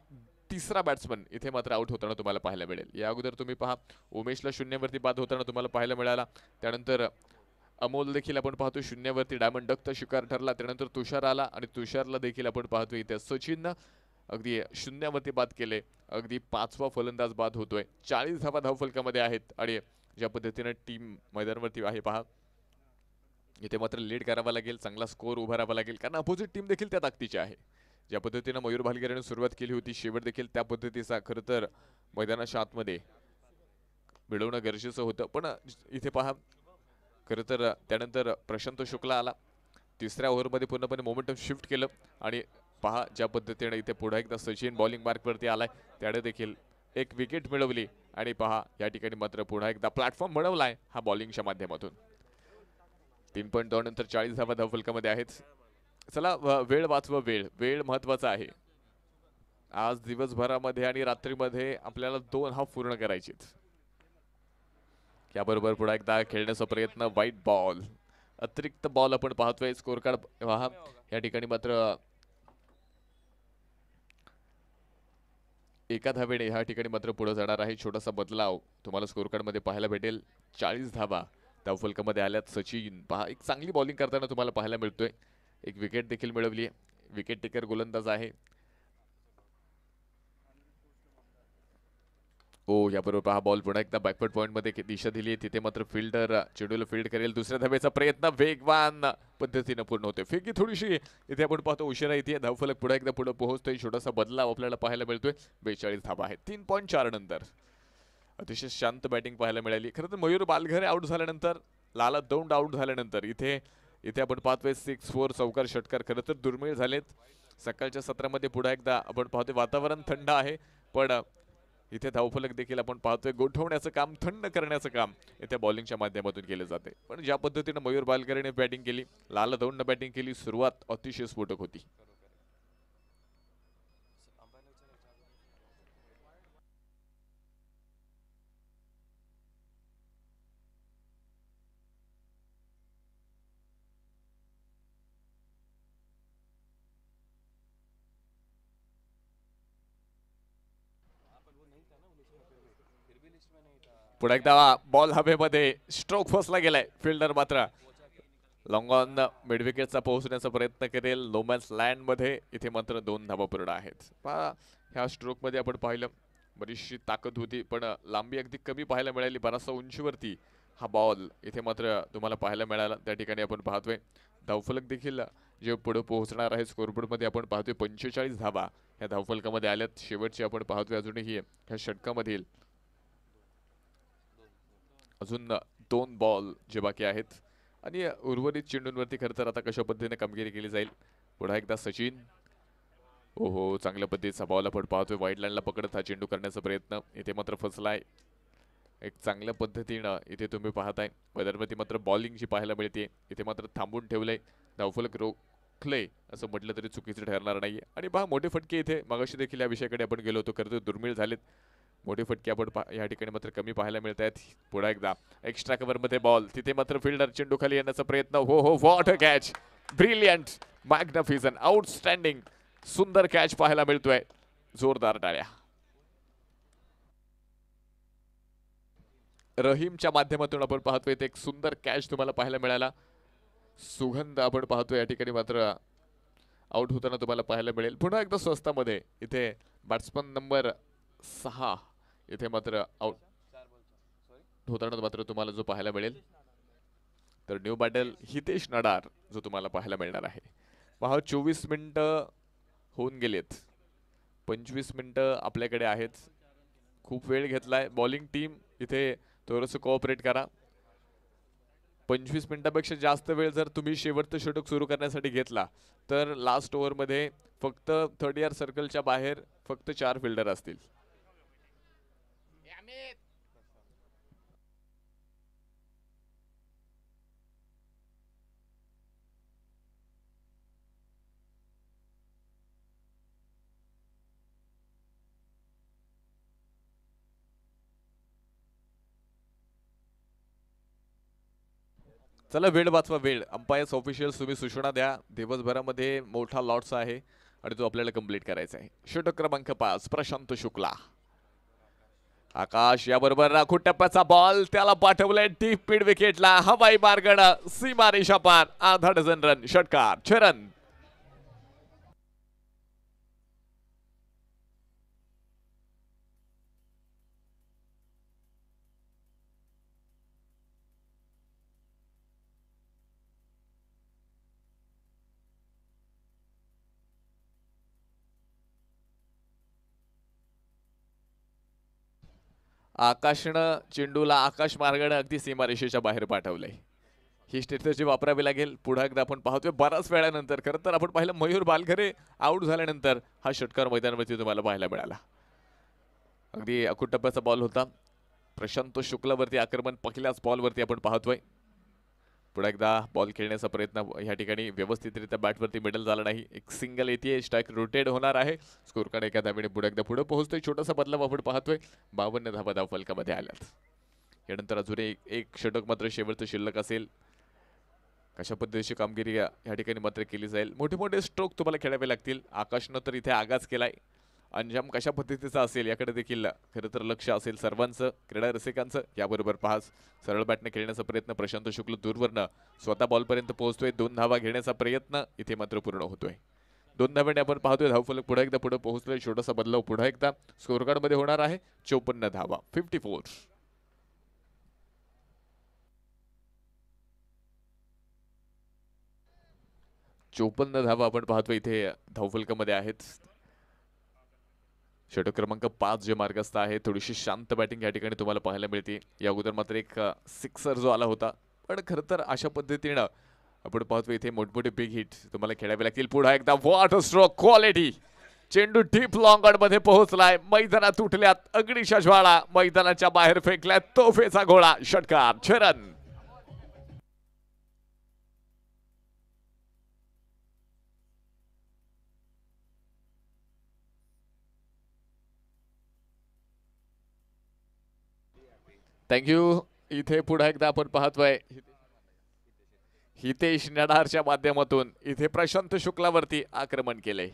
[SPEAKER 9] तिसरा बॅट्समन इथे मात्र आउट होताना तुम्हाला पाहायला मिळेल. या अगोदर तुम्ही पहा उमेशला शून्यावरती बाद होताना तुम्हाला पाहायला मिळाला. त्यानंतर अमोल देखील आपण पाहतो शून्यावरती डायमंड डकचा शिकार ठरला. त्यानंतर तुषार आला आणि तुषारला देखील आपण पाहतो इथे सचिननं अगदी शून्यावरती बाद केले. अगदी 5वा फलंदाज बाद होतोय. 40 धावा धावफलकामध्ये आहेत आणि ज्या पद्धतीने टीम मैदानावरती आहे पहा इथे मात्र लीड करावा लागेल. चांगला स्कोर उभारावा लागेल कारण अपोजिट टीम देखील त्या ताकदीची आहे. ज्या पद्धतीने मयूर भालगेराने सुरुवात केली होती शेवट देखील त्या पद्धतीचा खरं तर मैदानाच्या आतमध्ये मिळवणं गरजेचं होतं. पण इथे पहा खरं तर त्यानंतर प्रशांत शुक्ला आला. तिसऱ्या ओव्हरमध्ये पूर्णपणे मोमेंटम शिफ्ट केलं आणि पहा ज्या पद्धतीने इथे पुन्हा एकदा सचिन बॉलिंग मार्कवरती आलाय. त्याने देखील एक विकेट मिळवली आणि पहा या ठिकाणी मात्र पुन्हा एकदा प्लॅटफॉर्म बनवलाय हा बॉलिंगच्या माध्यमातून. 3.2 नंतर 40 धावा धावफलकामध्ये आहेत. चला वेळ वाचवा. वेळ महत्वाचा आहे. आज दिवसभरामध्ये आणि रात्रीमध्ये आपल्याला 2 हाफ पूर्ण करायचेत. याबरोबर पुन्हा एकदा खेळण्याचा प्रयत्न. वाईट बॉल अतिरिक्त बॉल आपण पाहतोय. स्कोर कार्ड पहा या ठिकाणी मात्र एका धावेने ह्या ठिकाणी मात्र पुढे जाणार आहे. छोटासा बदलाव तुम्हाला स्कोर कार्ड मध्ये पाहायला भेटेल. 40 धावा धावफलकामध्ये आल्यात. सचिन पहा एक चांगली बॉलिंग करताना तुम्हाला पाहायला मिळतोय. एक विकेट देखील मिळवली. विकेट टेकर गोलंदाज आहे. याबरोबर पहा बॉल पुन्हा एकदा बॅकवर्ड पॉइंट मध्ये दिशा दिली आहे. तिथे मात्र फिल्डर चेंडूला फील्ड करेल. दुसऱ्या धावेचा प्रयत्न वेगवान पद्धतीने पूर्ण होते. फेकी थोडीशी इथे आपण पाहतो उशिरा इथे धावफलक पुन्हा एकदा पुढे पोहोचतोय. छोटासा बदलाव आपल्याला पाहायला मिळतोय. 42 धावा आहेत. 3.4 नंतर अतिशय शांत बॅटिंग पाहायला मिळाली. खरं तर मयूर बालघरे आउट झाल्यानंतर लाला दौंड आउट झाल्यानंतर इथे आपण पाहतोय 6-4 चौकार षटकार खरं तर दुर्मिळ झालेत. सकाळच्या सत्रामध्ये पुन्हा एकदा आपण पाहतोय वातावरण थंड आहे पण इथे धावफलक देखील आपण पाहतोय गोठवण्याचं काम थंड करण्याचं काम इथे बॉलिंगच्या माध्यमातून केलं जाते. पण ज्या पद्धतीने मयूर बालघरेने बॅटिंग केली लाला दौंडने बॅटिंग केली सुरुवात अतिशय स्फोटक होती. पुन्हा एकदा बॉल हवेमध्ये स्ट्रोक फसला गेलाय. फिल्डर मात्र लॉंग ऑन मिड विकेटचा पोहोचण्याचा प्रयत्न करेल. नोमॅन्स लँड मध्ये इथे मात्र 2 धावा पूर्ण आहेत. ह्या स्ट्रोक मध्ये आपण पाहिलं बरीचशी ताकद होती पण लांबी अगदी कमी पाहायला मिळाली. बराचसा उंचीवरती हा बॉल इथे मात्र तुम्हाला पाहायला मिळाला. त्या ठिकाणी आपण पाहतोय धावफलक देखील जे पुढे पोहोचणार आहे स्कोरबोर्डमध्ये आपण पाहतोय 45 धावा या धावफलकामध्ये आल्यात. शेवटची आपण पाहतोय अजूनही ह्या षटकामधील अजून 2 बॉल जे बाकी आहेत आणि उर्वरित चेंडूंवरती खरं तर आता कशा पद्धतीने कामगिरी केली जाईल. पुन्हा एकदा सचिन. ओहो, चांगल्या पद्धतीचा बॉल आपण पाहतोय. वाईड लाईनला पकडत हा चेंडू करण्याचा प्रयत्न इथे मात्र फसलाय. एक चांगल्या पद्धतीनं इथे तुम्ही पाहताय वरती मात्र बॉलिंग जी पाहायला मिळते. इथे मात्र थांबून ठेवलंय, धावफलक रोखलंय असं म्हटलं तरी चुकीचं ठरणार नाहीये. आणि पहा मोठे फटके इथे मगाशी देखील या विषयाकडे आपण गेलो होतो, खरं तर दुर्मिळ झालेत मोठे फटके आपण या ठिकाणी मात्र कमी पाहायला मिळत आहेत. पुन्हा एकदा एक्स्ट्रा कव्हर मध्ये बॉल, तिथे मात्र फिल्डर चेंडू खाली येण्याचा प्रयत्न. हो हो, what a catch, brilliant, magnificent, outstanding, सुंदर कॅच पाहायला मिळतोय. जोरदार टाळ्या. रहीमच्या माध्यमातून आपण पाहतोय एक सुंदर कॅच तुम्हाला पाहायला मिळाला. सुगंध आपण पाहतोय या ठिकाणी मात्र आउट होताना तुम्हाला पाहायला मिळेल. पुन्हा एकदा स्वस्तामध्ये इथे बॅट्समन नंबर 6 इथे मात्र आउट होताना मात्र तुम्हाला जो पाहायला मिळेल तर न्यू बॅटल हितेश नडार जो तुम्हाला पाहायला मिळणार आहे. पहा 24 मिनिटं होऊन गेलेत, 25 मिनिटं आपल्याकडे आहेत. खूप वेळ घेतलाय बॉलिंग टीम, इथे थोडंसं कोऑपरेट करा. 25 मिनिटापेक्षा जास्त वेळ जर तुम्ही शेवटचं षटक सुरू करण्यासाठी घेतला तर लास्ट ओव्हरमध्ये फक्त 3rd इयर सर्कलच्या बाहेर फक्त 4 फिल्डर असतील. चला वेळ वाचवा वेळ. अंपायर्स ऑफिशियल्स तुम्ही सूचना द्या. दिवसभरामध्ये मोठा लॉट्स आहे आणि तो आपल्याला कंप्लीट करायचा आहे. षटक क्रमांक 5 प्रशांत शुक्ला. आकाश याबरोबर राखून टप्प्याचा बॉल त्याला पाठवलाय डीप मिड विकेटला, हवाई मार्गाने सीमारेषा पार, आधा डझन रन, षटकार 6 रन. आकाशनं चेंडूला आकाश मार्गाने अगदी सीमारेषेच्या बाहेर पाठवलंय. ही स्ट्रॅटेजी वापरावी लागेल. पुढे एकदा आपण पाहतोय बराच वेळानंतर, खरं तर आपण पाहिलं मयूर बालघरे आउट झाल्यानंतर हा षटकार मैदानावरती तुम्हाला पाहायला मिळाला. अगदी अखूट टप्प्याचा बॉल होता. प्रशांत शुक्लावरती आक्रमण पहिल्याच बॉलवरती आपण पाहतोय. पुढे एकदा बॉल खेळण्याचा प्रयत्न या ठिकाणी व्यवस्थितरित्या बॅटवरती मिडल झाला नाही. एक सिंगल येते, स्ट्राइक रोटेट होणार आहे. स्कोर कार्ड एका धावेने पुढे एकदा पुढे पोहोचतोय. छोटासा बदलाव आपण पाहतोय. 52 धावा धावफलकामध्ये आल्यात. यानंतर अजून एक षटक मात्र शेवटचं शिल्लक असेल. कशा पद्धतीची कामगिरी या ठिकाणी मात्र केली जाईल. मोठे मोठे स्ट्रोक तुम्हाला खेळावे लागतील. आकाशनं तर इथे आगाज केलाय. अंजाम कशा पद्धतीचा असेल याकडे देखील खरं तर लक्ष असेल सर्वांचं, क्रीडा रसिकांचं. याबरोबर पास सरळ बॅटने खेळण्याचा प्रयत्न. प्रशांत शुक्ल दूरवरनं स्वतः बॉलपर्यंत पोहोचतोय. 2 धावा घेण्याचा प्रयत्न इथे मात्र पूर्ण होतोय. 2 धाव्याने आपण पाहतोय धावफलक पुढे एकदा पुढे पोहोचलोय. छोटासा बदलाव पुढे एकदा स्कोर कार्ड मध्ये होणार आहे. 54 धावा, 54. धावा आपण पाहतोय इथे धावफलकामध्ये आहेत. षटक क्रमांक 5 जे मार्गस्थ आहे. थोडीशी शांत बॅटिंग या ठिकाणी तुम्हाला पाहायला मिळते. या अगोदर मात्र एक सिक्सर जो आला होता, पण खरं तर अशा पद्धतीनं आपण पाहतो इथे मोठमोठे बिग हिट तुम्हाला खेळावे लागतील. पुढे एकदा व्हॉट अ स्ट्रोक, क्वालिटी. चेंडू डीप लॉंग ऑन मध्ये पोहोचलाय. मैदानात तुटल्यात अग्निशा ज्वाळा, मैदानाच्या बाहेर फेकल्यात तोफेचा गोळा, षटकार 6 रन. थँक्यू. इथे पुढे एकदा आपण पाहतोय हितेश नडारच्या माध्यमातून इथे प्रशांत शुक्लावरती आक्रमण केले.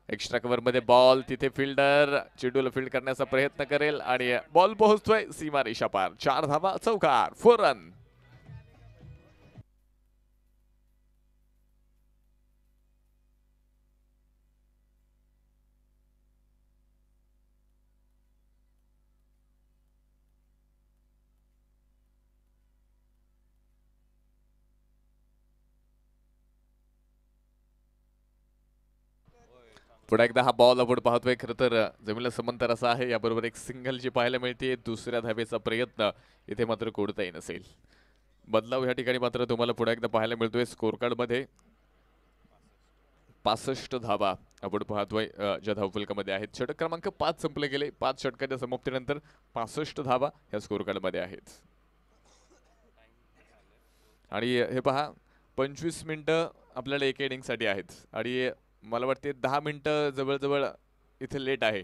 [SPEAKER 9] एक्स्ट्रा कव्हर मध्ये बॉल, तिथे फिल्डर चेंडूला फील्ड करण्याचा प्रयत्न करेल आणि बॉल पोहोचतोय सीमारेषा पार. 4 धावा, चौकार, 4 रन. पुन्हा एकदा हा बॉल आपण पाहतोय. खरं तर जमिनीला समांतर असा आहे. याबरोबर एक सिंगल जी पाहायला मिळते. दुसऱ्या धावेचा प्रयत्न इथे मात्र कोणताही नसेल. बदलाव या ठिकाणी मात्र तुम्हाला पुन्हा एकदा पाहायला मिळतोय. स्कोर कार्ड मध्ये 65 धावा आपण पाहतोय ज्या धावफलकामध्ये आहेत. षटक क्रमांक 5 संपले गेले. 5 षटकाच्या समाप्तीनंतर 65 धावा या स्कोर कार्ड मध्ये आहेत. आणि हे पहा 25 मिनिटं आपल्याला एक इनिंगसाठी आहेत आणि मला वाटते 10 मिनिटं जवळजवळ इथे लेट आहे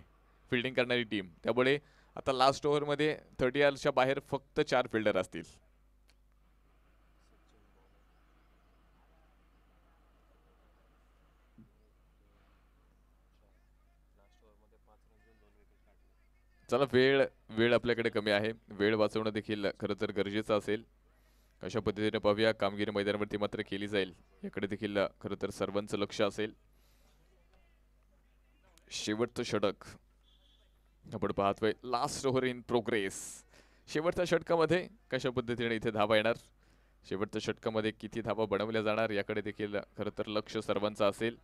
[SPEAKER 9] फिल्डिंग करणारी टीम. त्यामुळे आता लास्ट ओव्हरमध्ये 30 यार्डच्या बाहेर फक्त 4 फिल्डर असतील. चला वेळ आपल्याकडे कमी आहे. वेळ वाचवणं देखील खरं तर गरजेचं असेल. अशा पद्धतीने पाहूया कामगिरी मैदानावरती मात्र केली जाईल. याकडे देखील खरं तर सर्वांचं लक्ष असेल. शेवटचं षटक आपण पाहतोय. Last over in progress. शेवटच्या षटकामध्ये कशा पद्धतीने इथे धावा येणार, शेवटच्या षटकामध्ये किती धावा बनवल्या जाणार याकडे देखील खरं तर लक्ष सर्वांचं असेल.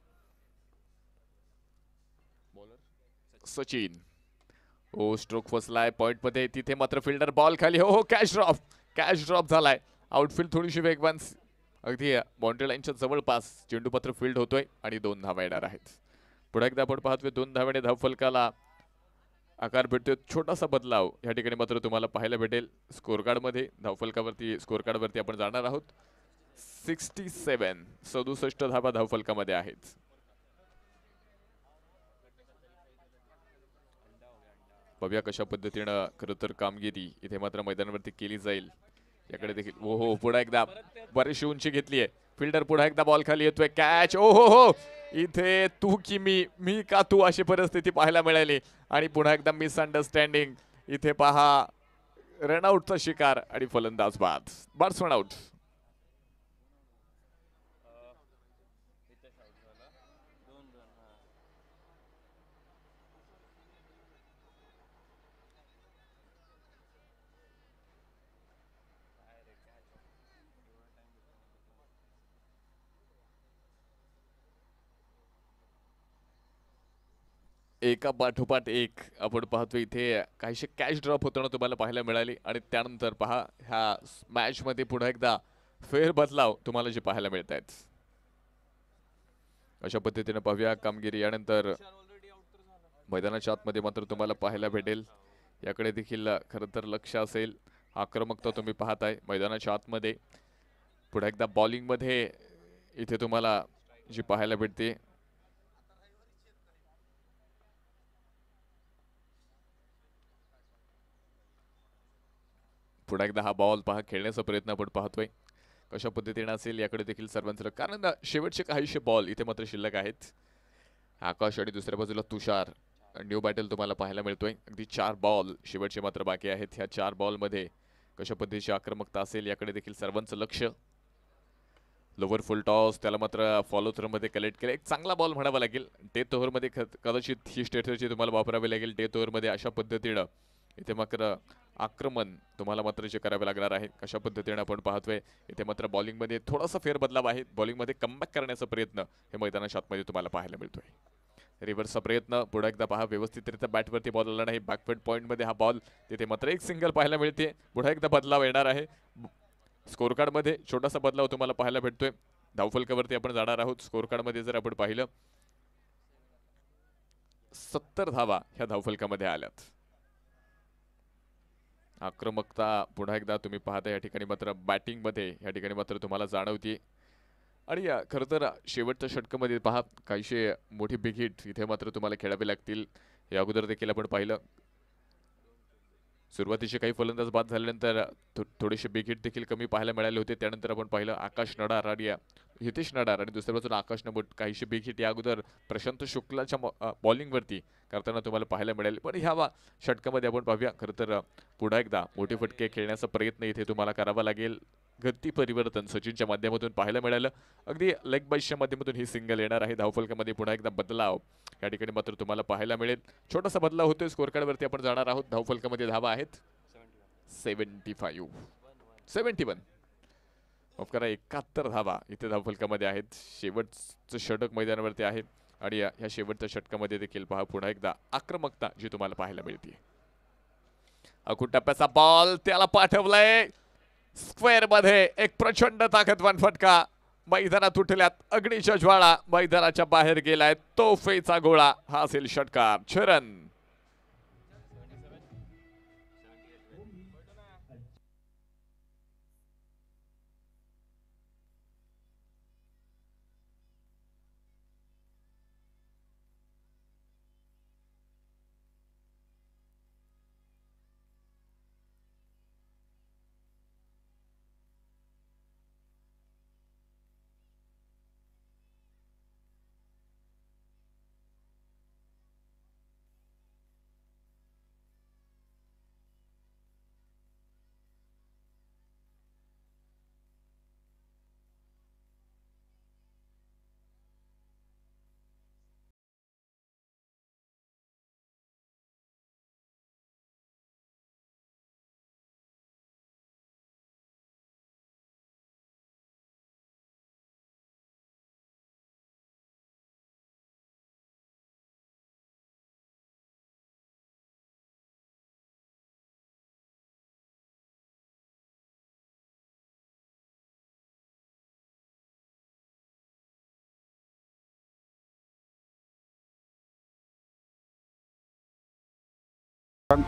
[SPEAKER 9] सचिन ओ स्ट्रोक फसलाय पॉइंट मध्ये. तिथे मात्र फिल्डर बॉल खाली. हो कॅच ड्रॉप झालाय. आउटफील्ड थोडीशी वेगवान अगदी बाउंड्री लाईनच्या जवळपास चेंडू मात्र फील्ड होतोय आणि 2 धावा येणार आहेत. पुढे एकदा आपण पाहतोय 2 धावाने धावफलकाला आकार भेटतोय. छोटासा बदलाव या ठिकाणी मात्र तुम्हाला पाहायला भेटेल स्कोर कार्ड मध्ये. धावफलकावरती स्कोर कार्ड वरती आपण जाणार आहोत. 67 धावा धावफलकामध्ये आहेत. बघूया कशा पद्धतीनं खरं तर कामगिरी इथे मात्र मैदानावरती केली जाईल. याकडे देखील हो पुन्हा एकदा बरीचशी उंची घेतली आहे. फिल्डर पुन्हा एकदा बॉल खाली येतोय. कॅच हो इथे तू की मी का तू अशी परिस्थिती पाहायला मिळाली आणि पुन्हा एकदा मिसअंडरस्टँडिंग. इथे पहा रनआउटचा शिकार आणि फलंदाज बाद. Batsman out. एका पाठोपाठ एक आपण पाहतो. इथे काहीशी कॅच ड्रॉप होताना तुम्हाला पाहायला मिळाली आणि त्यानंतर पहा ह्या मॅच मध्ये पुन्हा एकदा फेर बदलाव तुम्हाला जे पाहायला मिळत आहेत. अशा पद्धतीने पाहूया कामगिरी. यानंतर मैदानाच्या आतमध्ये मात्र तुम्हाला पाहायला भेटेल. याकडे देखील खरं तर लक्ष असेल. आक्रमकता तुम्ही पाहताय मैदानाच्या आतमध्ये. पुन्हा एकदा बॉलिंग मध्ये इथे तुम्हाला जी पाहायला भेटते पुन्हा एकदा हा बॉल पहा खेळण्याचा प्रयत्न आपण पाहतोय कशा पद्धतीने असेल. याकडे देखील सर्वांचं कारण शेवटचे काहीशे बॉल इथे मात्र शिल्लक आहेत. आकाश आणि दुसऱ्या बाजूला तुषार न्यू बॅटल तुम्हाला पाहायला मिळतोय. अगदी 4 बॉल शेवटचे मात्र बाकी आहेत. ह्या 4 बॉल मध्ये कशा पद्धतीची आक्रमकता असेल याकडे देखील सर्वांचं लक्ष. लोवर फुल टॉस त्याला मात्र फॉलो थ्रो मध्ये कलेक्ट केलं. एक चांगला बॉल म्हणावा लागेल. डेथ ओव्हर मध्ये कदाचित ही स्ट्रॅटेजी तुम्हाला वापरावी लागेल. डेथ ओव्हर मध्ये अशा पद्धतीनं इथे मात्र आक्रमण तुम्हाला मात्र जे करावे लागणार आहे. कशा पद्धतीने आपण पाहतोय इथे मात्र बॉलिंग मध्ये थोडासा फेरबदलाव आहे. बॉलिंग मध्ये कमबॅक करण्याचा प्रयत्न हे मैदानाच्या आतमध्ये तुम्हाला पाहायला मिळतोय. रिव्हर्सचा प्रयत्न पुढे एकदा पहा व्यवस्थितरित्या बॅटवरती बॉल आला नाही. बॅकफुट पॉइंट मध्ये हा बॉल तिथे मात्र एक सिंगल पाहायला मिळते. पुढे एकदा बदलाव येणार आहे. स्कोर कार्ड मध्ये छोटासा बदलाव तुम्हाला पाहायला भेटतोय. धावफलकावरती आपण जाणार आहोत. स्कोर कार्ड मध्ये जर आपण पाहिलं 70 धावा ह्या धावफलकामध्ये आल्यात. आक्रमकता पुन्हा एकदा तुम्ही पाहता या ठिकाणी मात्र बॅटिंग मध्ये या ठिकाणी मात्र तुम्हाला जाणवते. आणि खरं तर शेवटच्या षटकामध्ये पहा काहीशे मोठी बिग हिट इथे मात्र तुम्हाला खेळावे लागतील. या अगोदर देखील आपण पाहिलं सुरुवातीचे काही फलंदाज बाद झाल्यानंतर थोडेसे बिग हिट देखील कमी पाहायला मिळाले होते. त्यानंतर आपण पाहिलं आकाश नडार आणि हितेश नडार आणि दुसऱ्या बाजूला आकाशनं काहीशे बिग हिट या अगोदर प्रशांत शुक्लाच्या बॉलिंगवरती करताना तुम्हाला पाहायला मिळाले. पण ह्या षटकामध्ये आपण पाहूया खरं तर पुन्हा एकदा मोठे फटके खेळण्याचा प्रयत्न इथे तुम्हाला करावा लागेल. गती परिवर्तन सचिनच्या माध्यमातून पाहायला मिळालं. अगदी लेग बाईसच्या माध्यमातून ही सिंगल येणार आहे. धावफलकामध्ये पुन्हा एकदा बदलाव या ठिकाणी मात्र तुम्हाला पाहायला मिळेल. छोटासा बदलाव होतोय. स्कोर कार्ड वरती आपण जाणार आहोत. धावफलकामध्ये धावा आहेत 71 माफ करा 71 धावा इथे धावफलकामध्ये आहेत. शेवटचं षटक मैदानावरती आहे. आणि ह्या शेवटच्या षटकामध्ये देखील पहा पुन्हा एकदा आक्रमकता जी तुम्हाला पाहायला मिळते. अकुट टप्प्याचा बॉल त्याला पाठवलाय स्क्वेअर मध्ये, एक प्रचंड ताकदवान फटका. मैदानात उठल्यात अग्नीच्या ज्वाळा, मैदानाच्या बाहेर गेलाय तोफेचा गोळा. हा असेल षटकार. चरण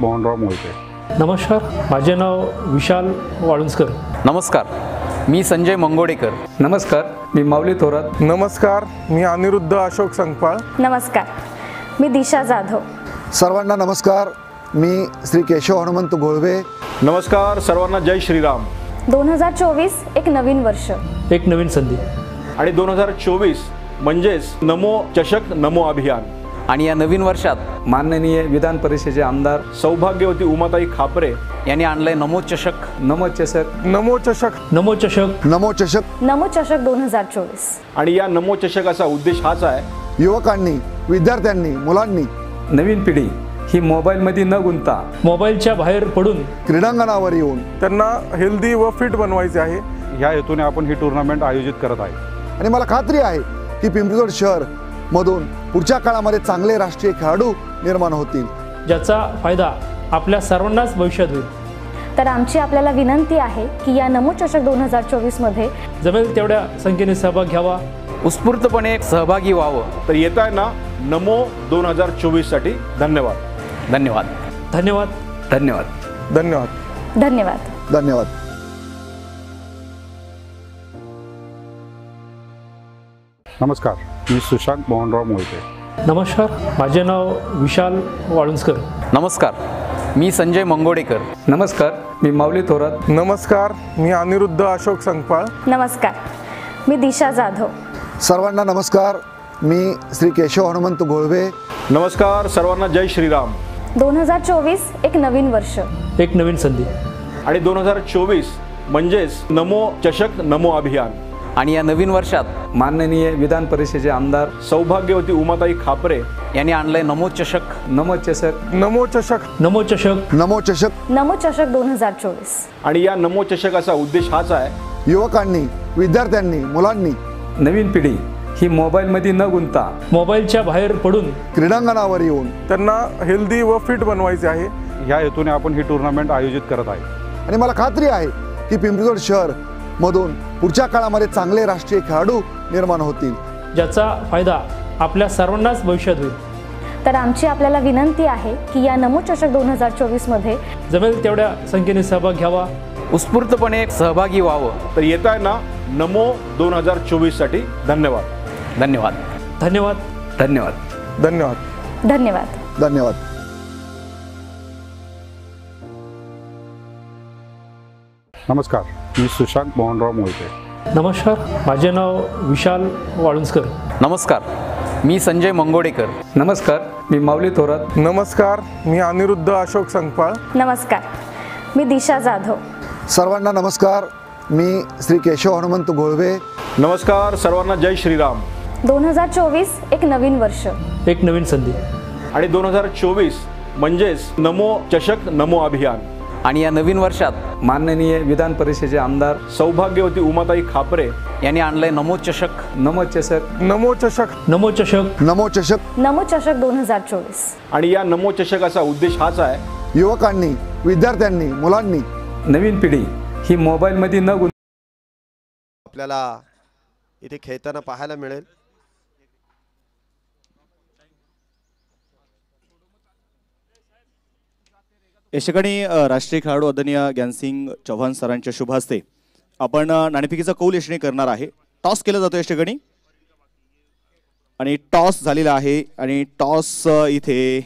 [SPEAKER 8] मोहनराव मोहिते.
[SPEAKER 3] नमस्कार, माझे नाव विशाल वाळुंजकर.
[SPEAKER 4] नमस्कार, मी संजय मंगोडेकर.
[SPEAKER 5] नमस्कार, मी माऊली थोरात.
[SPEAKER 7] नमस्कार, मी अनिरुद्ध अशोक संकपाळ.
[SPEAKER 2] नमस्कार, मी दिशा जाधव.
[SPEAKER 6] सर्वांना नमस्कार. मी श्री केशव हनुमंत घोळवे.
[SPEAKER 1] नमस्कार सर्वांना, जय श्रीराम.
[SPEAKER 2] 2024 एक नवीन वर्ष,
[SPEAKER 3] एक नवीन संधी.
[SPEAKER 1] आणि 2024 म्हणजेच नमो चषक नमो अभियान.
[SPEAKER 4] आणि या नवीन वर्षात
[SPEAKER 5] माननीय विधान परिषदेचे आमदार
[SPEAKER 1] सौभाग्यवती उमाताई खापरे
[SPEAKER 4] यांनी आणलंय नमो चषक.
[SPEAKER 5] नमो चषक.
[SPEAKER 7] नमो चषक.
[SPEAKER 3] नमो चषक.
[SPEAKER 6] नमो चषक.
[SPEAKER 2] नमो चषक 2024.
[SPEAKER 1] आणि या नमो चषकाचा उद्देश हाच आहे,
[SPEAKER 6] युवकांनी, विद्यार्थ्यांनी, मुलांनी,
[SPEAKER 5] नवीन पिढी ही मोबाईलमध्ये न गुंता
[SPEAKER 3] मोबाईलच्या बाहेर पडून
[SPEAKER 6] क्रीडांगणावर येऊन
[SPEAKER 7] त्यांना हेल्दी व फिट बनवायचे आहे.
[SPEAKER 8] ह्या हेतूने आपण ही टुर्नामेंट आयोजित करत आहे.
[SPEAKER 6] आणि मला खात्री आहे की पिंपरी शहर मधून पुढच्या काळामध्ये चांगले राष्ट्रीय खेळाडू निर्माण होतील,
[SPEAKER 3] ज्याचा फायदा आपल्या सर्वांनाच भविष्यात होईल.
[SPEAKER 2] तर आमची आपल्याला विनंती आहे की या नमो चषक 2024 मध्ये
[SPEAKER 3] जमेल तेवढ्या संख्येने सहभाग घ्यावा,
[SPEAKER 4] उत्स्फूर्तपणे सहभागी व्हावं.
[SPEAKER 1] तर येत आहे ना नमो 2024 साठी. धन्यवाद.
[SPEAKER 4] धन्यवाद.
[SPEAKER 3] धन्यवाद.
[SPEAKER 5] धन्यवाद.
[SPEAKER 7] धन्यवाद.
[SPEAKER 2] धन्यवाद.
[SPEAKER 6] धन्यवाद.
[SPEAKER 8] नमस्कार, मी सुशांत मोहनराव मोहिते.
[SPEAKER 3] नमस्कार, माझे नाव विशाल वाळुंजकर.
[SPEAKER 4] नमस्कार, मी संजय मंगोडेकर.
[SPEAKER 5] नमस्कार, मी माऊली थोरात.
[SPEAKER 7] नमस्कार, मी अनिरुद्ध अशोक संकपाळ.
[SPEAKER 2] नमस्कार, मी दिशा जाधव.
[SPEAKER 6] सर्वांना नमस्कार. मी श्री केशव हनुमंत घोळवे.
[SPEAKER 1] नमस्कार सर्वांना, जय श्रीराम.
[SPEAKER 2] 2024 एक नवीन वर्ष,
[SPEAKER 3] एक नवीन संधी.
[SPEAKER 1] आणि 2024 म्हणजेच नमो चषक नमो अभियान.
[SPEAKER 4] आणि या नवीन वर्षात
[SPEAKER 5] माननीय विधान परिषदेचे आमदार
[SPEAKER 1] सौभाग्यवती उमाताई खापरे
[SPEAKER 4] यांनी आणलंय नमो चषक.
[SPEAKER 5] नमो चषक.
[SPEAKER 7] नमो चषक.
[SPEAKER 3] नमो चषक.
[SPEAKER 6] नमो चषक.
[SPEAKER 2] नमो चषक 2024.
[SPEAKER 1] आणि या नमो चषकाचा उद्देश हाच आहे,
[SPEAKER 6] युवकांनी, विद्यार्थ्यांनी, मुलांनी,
[SPEAKER 5] नवीन पिढी ही मोबाईलमध्ये न गुंता
[SPEAKER 3] मोबाईलच्या बाहेर पडून
[SPEAKER 7] क्रीडांगणावर येऊन त्यांना हेल्दी व फिट बनवायचे आहे.
[SPEAKER 8] ह्या हेतूने आपण ही टुर्नामेंट आयोजित करत आहे.
[SPEAKER 6] आणि मला खात्री आहे की पिंपरी शहर मधून पुढच्या काळामध्ये चांगले राष्ट्रीय खेळाडू निर्माण होतील,
[SPEAKER 3] ज्याचा फायदा आपल्या सर्वांनाच भविष्यात होईल.
[SPEAKER 2] तर आमची आपल्याला विनंती आहे की या नमो चषक 2024 मध्ये
[SPEAKER 3] जमेल तेवढ्या संख्येने सहभाग घ्यावा,
[SPEAKER 4] उत्स्फूर्तपणे सहभागी व्हावं.
[SPEAKER 1] तर येत आहे ना नमो 2024 साठी. धन्यवाद.
[SPEAKER 4] धन्यवाद.
[SPEAKER 3] धन्यवाद.
[SPEAKER 5] धन्यवाद.
[SPEAKER 7] धन्यवाद.
[SPEAKER 2] धन्यवाद.
[SPEAKER 6] धन्यवाद.
[SPEAKER 8] नमस्कार, मी सुशांत मोहनराव मोहिते.
[SPEAKER 3] नमस्कार, माझे नाव विशाल वाळुंजकर.
[SPEAKER 4] नमस्कार, मी संजय मंगोडेकर.
[SPEAKER 5] नमस्कार, मी माऊली थोरात.
[SPEAKER 7] नमस्कार, मी अनिरुद्ध अशोक संकपाळ.
[SPEAKER 2] नमस्कार, मी दिशा जाधव.
[SPEAKER 6] सर्वांना नमस्कार. मी श्री केशव हनुमंत घोळवे.
[SPEAKER 1] नमस्कार सर्वांना, जय श्रीराम.
[SPEAKER 2] 2024 एक नवीन वर्ष,
[SPEAKER 3] एक नवीन संधी.
[SPEAKER 1] आणि 2024 म्हणजेच नमो चषक नमो अभियान.
[SPEAKER 4] आणि या नवीन वर्षात
[SPEAKER 5] माननीय विधान परिषदेचे आमदार
[SPEAKER 1] सौभाग्यवती उमाताई खापरे
[SPEAKER 4] यांनी आणलंय नमो चषक.
[SPEAKER 5] नमो चषक.
[SPEAKER 7] नमो चषक.
[SPEAKER 3] नमो चषक.
[SPEAKER 6] नमो चषक.
[SPEAKER 2] नमो चषक 2024.
[SPEAKER 1] आणि या नमो चषकाचा उद्देश हाच आहे,
[SPEAKER 6] युवकांनी, विद्यार्थ्यांनी, मुलांनी
[SPEAKER 5] नवीन पिढी ही मोबाईलमध्ये न गुंत
[SPEAKER 10] आपल्याला इथे खेळताना पाहायला मिळेल.
[SPEAKER 11] या ठिकाणी राष्ट्रीय खेळाडू आदरणीय ज्ञानसिंग चौहान सरांच्या शुभ हस्ते आपण नाणेफेकीचा कौल यशने करणार आहे. टॉस केला जातो या ठिकाणी आणि टॉस झालेला आहे आणि टॉस
[SPEAKER 10] इथे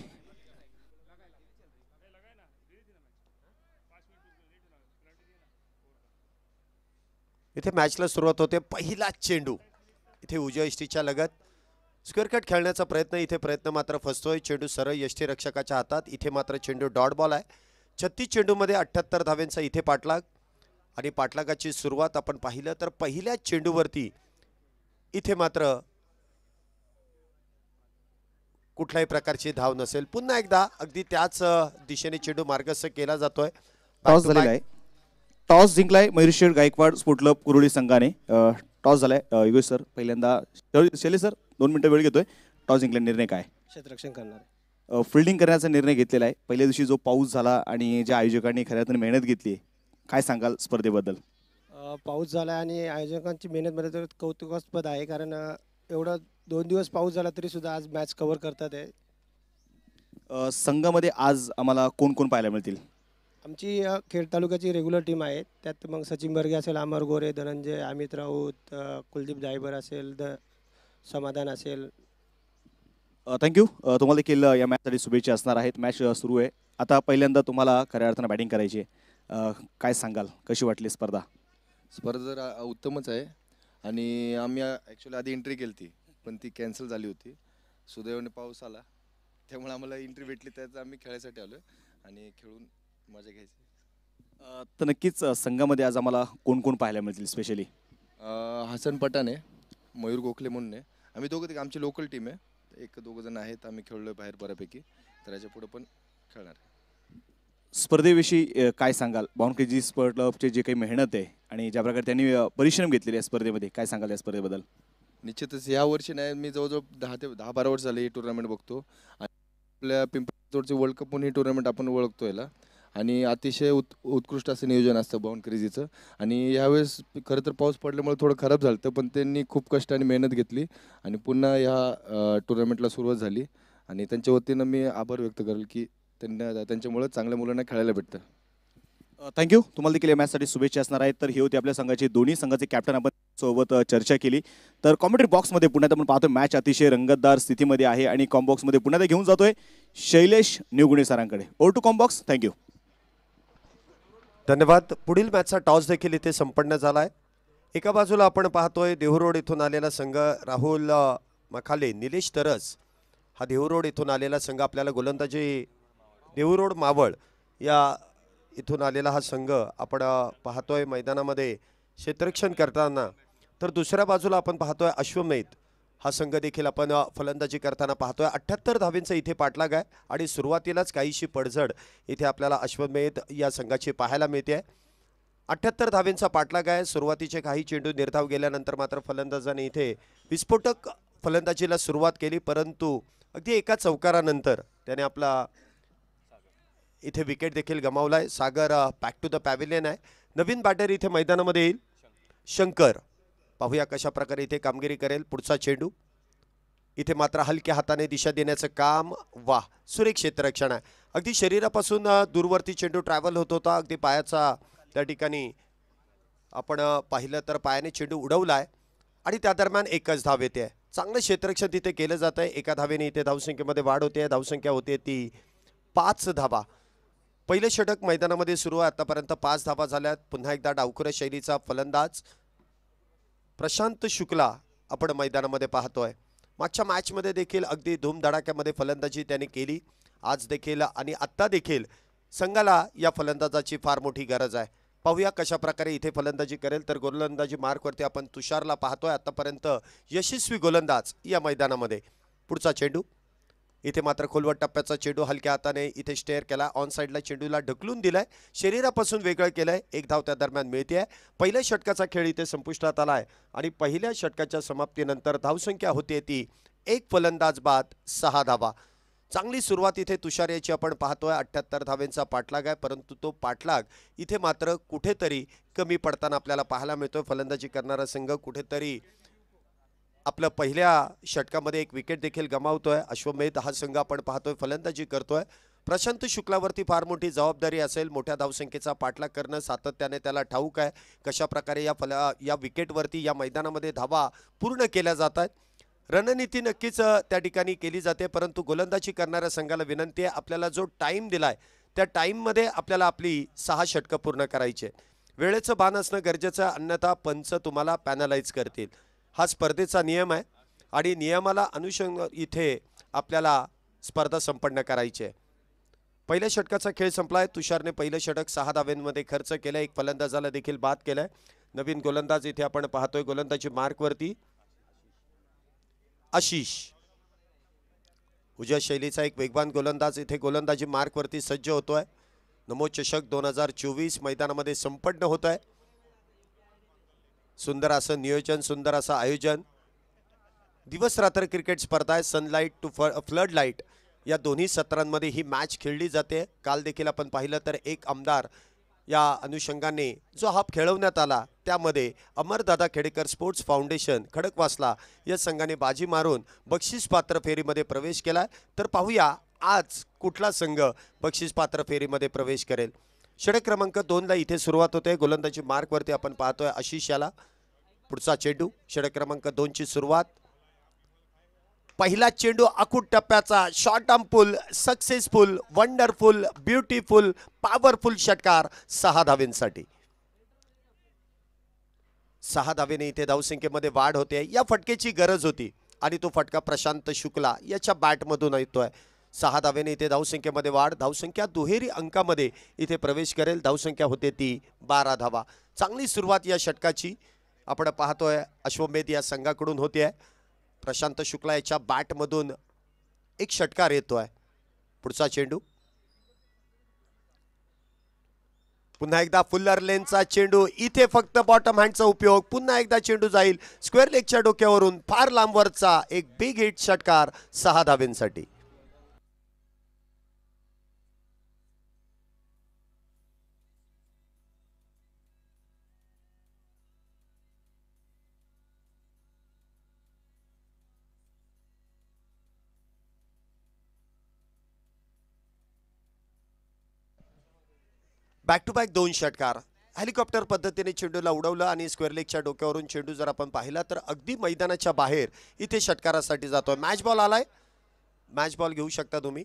[SPEAKER 10] मॅचला सुरुवात होते. पहिला चेंडू इथे उजव्या यष्टीच्या लगत स्क्वेअर कट खेळण्याचा प्रयत्न मात्र फसतोय. चेंडू सरळ यष्टीरक्षकाच्या हातात. इथे मात्र चेंडू डॉट बॉल आहे. 36 चेंडूमध्ये 78 धावांचा इथे पाठलाग आणि पाठलागाची सुरुवात आपण पाहिलं तर पहिल्या चेंडूवरती इथे मात्र कुठल्याही प्रकारची धाव नसेल. पुन्हा एकदा अगदी त्याच दिशेने चेंडू मार्गस्थ केला जातोय.
[SPEAKER 11] टॉस झालेला आहे. टॉस जिंकलाय मयुरेश्वर गायकवाड स्पोर्ट क्लब कुरुळी संघाने. टॉस झालाय. योगेश सर पहिल्यांदा शैलेश सर 2 मिनिटं वेळ घेतोय. टॉस जिंकला, निर्णय काय?
[SPEAKER 10] क्षेत्ररक्षण करणार.
[SPEAKER 11] फिल्डिंग करण्याचा निर्णय घेतलेला आहे. पहिल्या दिवशी जो पाऊस झाला आणि ज्या आयोजकांनी खऱ्या अर्थाने मेहनत घेतली, काय सांगाल स्पर्धेबद्दल?
[SPEAKER 12] पाऊस झाला आणि आयोजकांची मेहनत तर कौतुकास्पद आहे, कारण एवढा 2 दिवस पाऊस झाला तरी सुद्धा आज मॅच कव्हर करतात आहे.
[SPEAKER 11] संघामध्ये आज आम्हाला कोण कोण पाहायला मिळतील?
[SPEAKER 12] आमची खेड तालुक्याची रेग्युलर टीम आहे. त्यात मग सचिन बर्गे असेल, अमर गोरे, धनंजय, अमित राऊत, कुलदीप दायबर असेल, समाधान असेल.
[SPEAKER 11] थँक्यू. तुम्हाला देखील या मॅचसाठी शुभेच्छा असणार आहेत. मॅच सुरू आहे आता. पहिल्यांदा तुम्हाला खऱ्या अर्थानं बॅटिंग करायची आहे. काय सांगाल, कशी वाटली स्पर्धा?
[SPEAKER 13] स्पर्धा जर उत्तमच आहे आणि आम्ही ॲक्च्युली आधी एंट्री केली होती पण ती कॅन्सल झाली होती. सुदैवाने पाऊस आला त्यामुळे आम्हाला एंट्री भेटली. त्याचं आम्ही खेळायसाठी आलो आणि खेळून मजा घ्यायची.
[SPEAKER 11] तर नक्कीच संघामध्ये आज आम्हाला कोण कोण पाहायला मिळतील? स्पेशली
[SPEAKER 13] हसन पठाण आहे, मयूर गोखले म्हणून आहे. आम्ही दोघं आमची लोकल टीम आहे. 1-2 जण आहेत. आम्ही खेळलो आहे बाहेर बऱ्यापैकी. तर याच्या पुढे पण खेळणार.
[SPEAKER 11] स्पर्धेविषयी काय सांगाल? बाउंड्री स्पोर्ट क्लबचे जे काही मेहनत आहे आणि ज्या प्रकारे त्यांनी परिश्रम घेतलेले आहे स्पर्धेमध्ये, काय सांगाल या स्पर्धेबद्दल?
[SPEAKER 13] निश्चितच या वर्षी नाही, मी जवळजवळ 10-12 वर्ष झाले ही टुर्नामेंट बघतो आणि आपल्या पिंपरी वर्ल्ड कप म्हणून ही टुर्नामेंट आपण ओळखतो याला. आणि अतिशय उत्कृष्ट असं नियोजन असतं बाउंड्रीचं. आणि यावेळेस खरं तर पाऊस पडल्यामुळे थोडं खराब झालं होतं, पण त्यांनी खूप कष्टाने मेहनत घेतली आणि पुन्हा ह्या टुर्नामेंटला सुरुवात झाली. आणि त्यांच्या वतीनं मी आभार व्यक्त करेल की त्यांच्यामुळे चांगल्या मुलांना खेळायला भेटतं.
[SPEAKER 11] थँक्यू. तुम्हाला देखील या मॅचसाठी शुभेच्छा असणार आहेत. तर हे होते आपल्या संघाचे दोन्ही संघाचे कॅप्टन. आपण सोबत चर्चा केली. तर कॉमेंट्री बॉक्समध्ये पुण्यात आपण पाहतोय मॅच अतिशय रंगतदार स्थितीमध्ये आहे आणि कॉम्बॉक्समध्ये पुण्यात घेऊन जातोय शैलेश निवगुणे सरांकडे. Over to Combox. थँक्यू.
[SPEAKER 10] धन्यवाद. पुढील मॅचचा टॉस देखील इथे संपन्न झाला आहे. एका बाजूला आपण पाहतोय देहूरोड इथून आलेला संघ, राहुल मखाले, निलेश तरस हा देहूरोड इथून आलेला संघ. आपल्याला गोलंदाजी देहूरोड मावळ या इथून आलेला हा संघ आपण पाहतोय मैदानामध्ये क्षेत्ररक्षण करताना. तर दुसऱ्या बाजूला आपण पाहतोय अश्वमेध हा संघ देखील आपण फलंदाजी करताना पाहतोय. 78 धावांचा इथे पाठलाग आहे आणि सुरुवातीलाच काहीशी पडझड इथे आपल्याला अश्वमेध या संघाची पाहायला मिळते. 78 धावांचा पाठलाग आहे. सुरुवातीचे काही चेंडू निर्धाव गेल्यानंतर मात्र फलंदाजाने इथे विस्फोटक फलंदाजीला सुरुवात केली, परंतु अगदी एका चौकारानंतर त्याने आपला इथे विकेट देखील गमावलाय. सागर बॅक टू द पॅव्हिलियन आहे. नवीन बॅटर इथे मैदानामध्ये येईल शंकर. पाहूया कशा प्रकारे इथे कामगिरी करेल. पुढचा चेंडू इथे मात्र हलक्या हाताने दिशा देण्याचं काम. वाह, सुरेख क्षेत्ररक्षण आहे. अगदी शरीरापासून दूरवरती चेंडू ट्रॅव्हल होत होता. अगदी पायाचा त्या ठिकाणी आपण पाहिलं तर पायाने चेंडू उडवलाय आणि त्या दरम्यान एकच धाव येते. चांगलं क्षेत्ररक्षण तिथे केलं जात आहे. एका धावेने इथे धावसंख्येमध्ये वाढ होते. धावसंख्या होते ती 5 धावा. पहिलं षटक मैदानामध्ये सुरू आहे. आतापर्यंत 5 धावा झाल्यात. पुन्हा एकदा डावखुऱ्या शैलीचा फलंदाज प्रशांत शुक्ला आपण मैदानामध्ये पाहतोय. मागच्या मॅचमध्ये देखील अगदी धूमधडाक्यामध्ये फलंदाजी त्यांनी केली. आज देखील आणि आत्ता देखील संघाला या फलंदाजाची फार मोठी गरज आहे. पाहूया कशा प्रकारे इथे फलंदाजी करेल. तर गोलंदाजी मार्कवरती आपण तुषारला पाहतोय. आतापर्यंत यशस्वी गोलंदाज या मैदानामध्ये. पुढचा चेंडू इथे मात्र खोलवर टप्प्याचा चेंडू हलक्या हाताने इथे स्टेअर केला, ऑन साईडला चेंडूला ढकलून दिलाय, शरीरापासून वेगळं केलंय. एक धाव त्या दरम्यान मिळते. पहिल्या षटकाचा खेळ इथे संपुष्टात आलाय आणि पहिल्या षटकाच्या समाप्तीनंतर धावसंख्या होती ती 1 फलंदाज बाद 6 धावा. चांगली सुरुवात इथे तुषार याची आपण पाहतोय. 78 धावेंचा पाठलाग आहे, परंतु तो पाठलाग इथे मात्र कुठेतरी कमी पडताना आपल्याला पाहायला मिळतोय. फलंदाजी करणारा संघ कुठेतरी आपल्या पहिल्या षटकामध्ये एक विकेट देखील गमावतोय. अश्वमेध हा संघ आपण पाहतोय फलंदाजी करतोय. प्रशांत शुक्लावरती फार मोठी जबाबदारी असेल. मोठ्या धावसंख्येचा पाठलाग करणं सातत्याने त्याला ठाऊक आहे. कशा प्रकारे या विकेटवरती या मैदानामध्ये धावा पूर्ण केल्या जात आहेत. रणनीती नक्कीच त्या ठिकाणी केली जाते, परंतु गोलंदाजी करणाऱ्या संघाला विनंती आहे, आपल्याला जो टाइम दिलाय त्या टाइममध्ये आपल्याला आपली 6 षटकं पूर्ण करायची. वेळेचं भान असणं गरजेचं आहे, अन्यथा पंच तुम्हाला पॅनलाइज करतील. हा स्पर्धेचा नियम आहे आणि नियमाला अनुषंग इथे आपल्याला स्पर्धा संपन्न करायची आहे. पहिल्या षटकाचा खेळ संपलाय. तुषारने पहिलं षटक 6 धावांमध्ये खर्च केलाय. एक फलंदाजाला देखील बाद केलाय. नवीन गोलंदाज इथे आपण पाहतोय. गोलंदाजी मार्कवरती आशिष, उजव्या शैलीचा एक वेगवान गोलंदाज इथे गोलंदाजी मार्कवरती सज्ज होतोय. नमो चषक 2024 मैदानामध्ये संपन्न होत आहे. सुंदर असं नियोजन, सुंदर असं आयोजन. दिवस रात्र क्रिकेट स्पर्धा आहे. सनलाइट टू फ्लड लाईट या दोन्ही सत्रांमध्ये ही मॅच खेळली जाते. काल देखील आपण पाहिलं तर एक आमदार या अनुषंगाने जो हाफ खेळवण्यात आला त्यामध्ये अमरदादा खेडेकर स्पोर्ट्स फाउंडेशन खडकवासला या संघाने बाजी मारून बक्षीस पात्र फेरीमध्ये प्रवेश केला. तर पाहूया आज कुठला संघ बक्षीस पात्र फेरीमध्ये प्रवेश करेल. षटक क्रमांक 2 ला इथे सुरुवात होते. गोलंदाजी मार्कवरती आपण पाहतोय आशिष याला. पुढचा चेंडू षटक क्रमांक 2 ची सुरुवात. पहिला चेंडू आखूट टप्प्याचा short arm pull, successful, wonderful, beautiful, powerful षटकार 6 धावेंसाठी. 6 धावेने इथे धावसंख्येमध्ये वाढ होते. या फटकेची गरज होती आणि तो फटका प्रशांत शुक्ला याच्या बॅटमधून येतोय. 6 धावेने इथे धावसंख्येमध्ये वाढ. धावसंख्या दुहेरी अंकामध्ये इथे प्रवेश करेल. धावसंख्या होते ती 12 धावा. चांगली सुरुवात या षटकाची आपण पाहतोय अश्वमेध या संघाकडून होते आहे. प्रशांत शुक्ला याच्या बॅटमधून एक षटकार येतोय. पुढचा चेंडू पुन्हा एकदा फुल्लर लेनचा चेंडू. इथे फक्त बॉटम हँडचा उपयोग. पुन्हा एकदा चेंडू जाईल स्क्वेअर लेगच्या डोक्यावरून फार लांबवरचा एक बिग हिट षटकार 6 धावेंसाठी. बॅक टू बॅक 2 षटकार. हेलिकॉप्टर पद्धतीने चेंडूला उडवलं आणि स्क्वेअर लेगच्या डोक्यावरून चेंडू जर आपण पाहिला तर अगदी मैदानाच्या बाहेर इथे षटकारासाठी जातोय. मॅच बॉल आलाय. मॅच बॉल घेऊ शकता तुम्ही.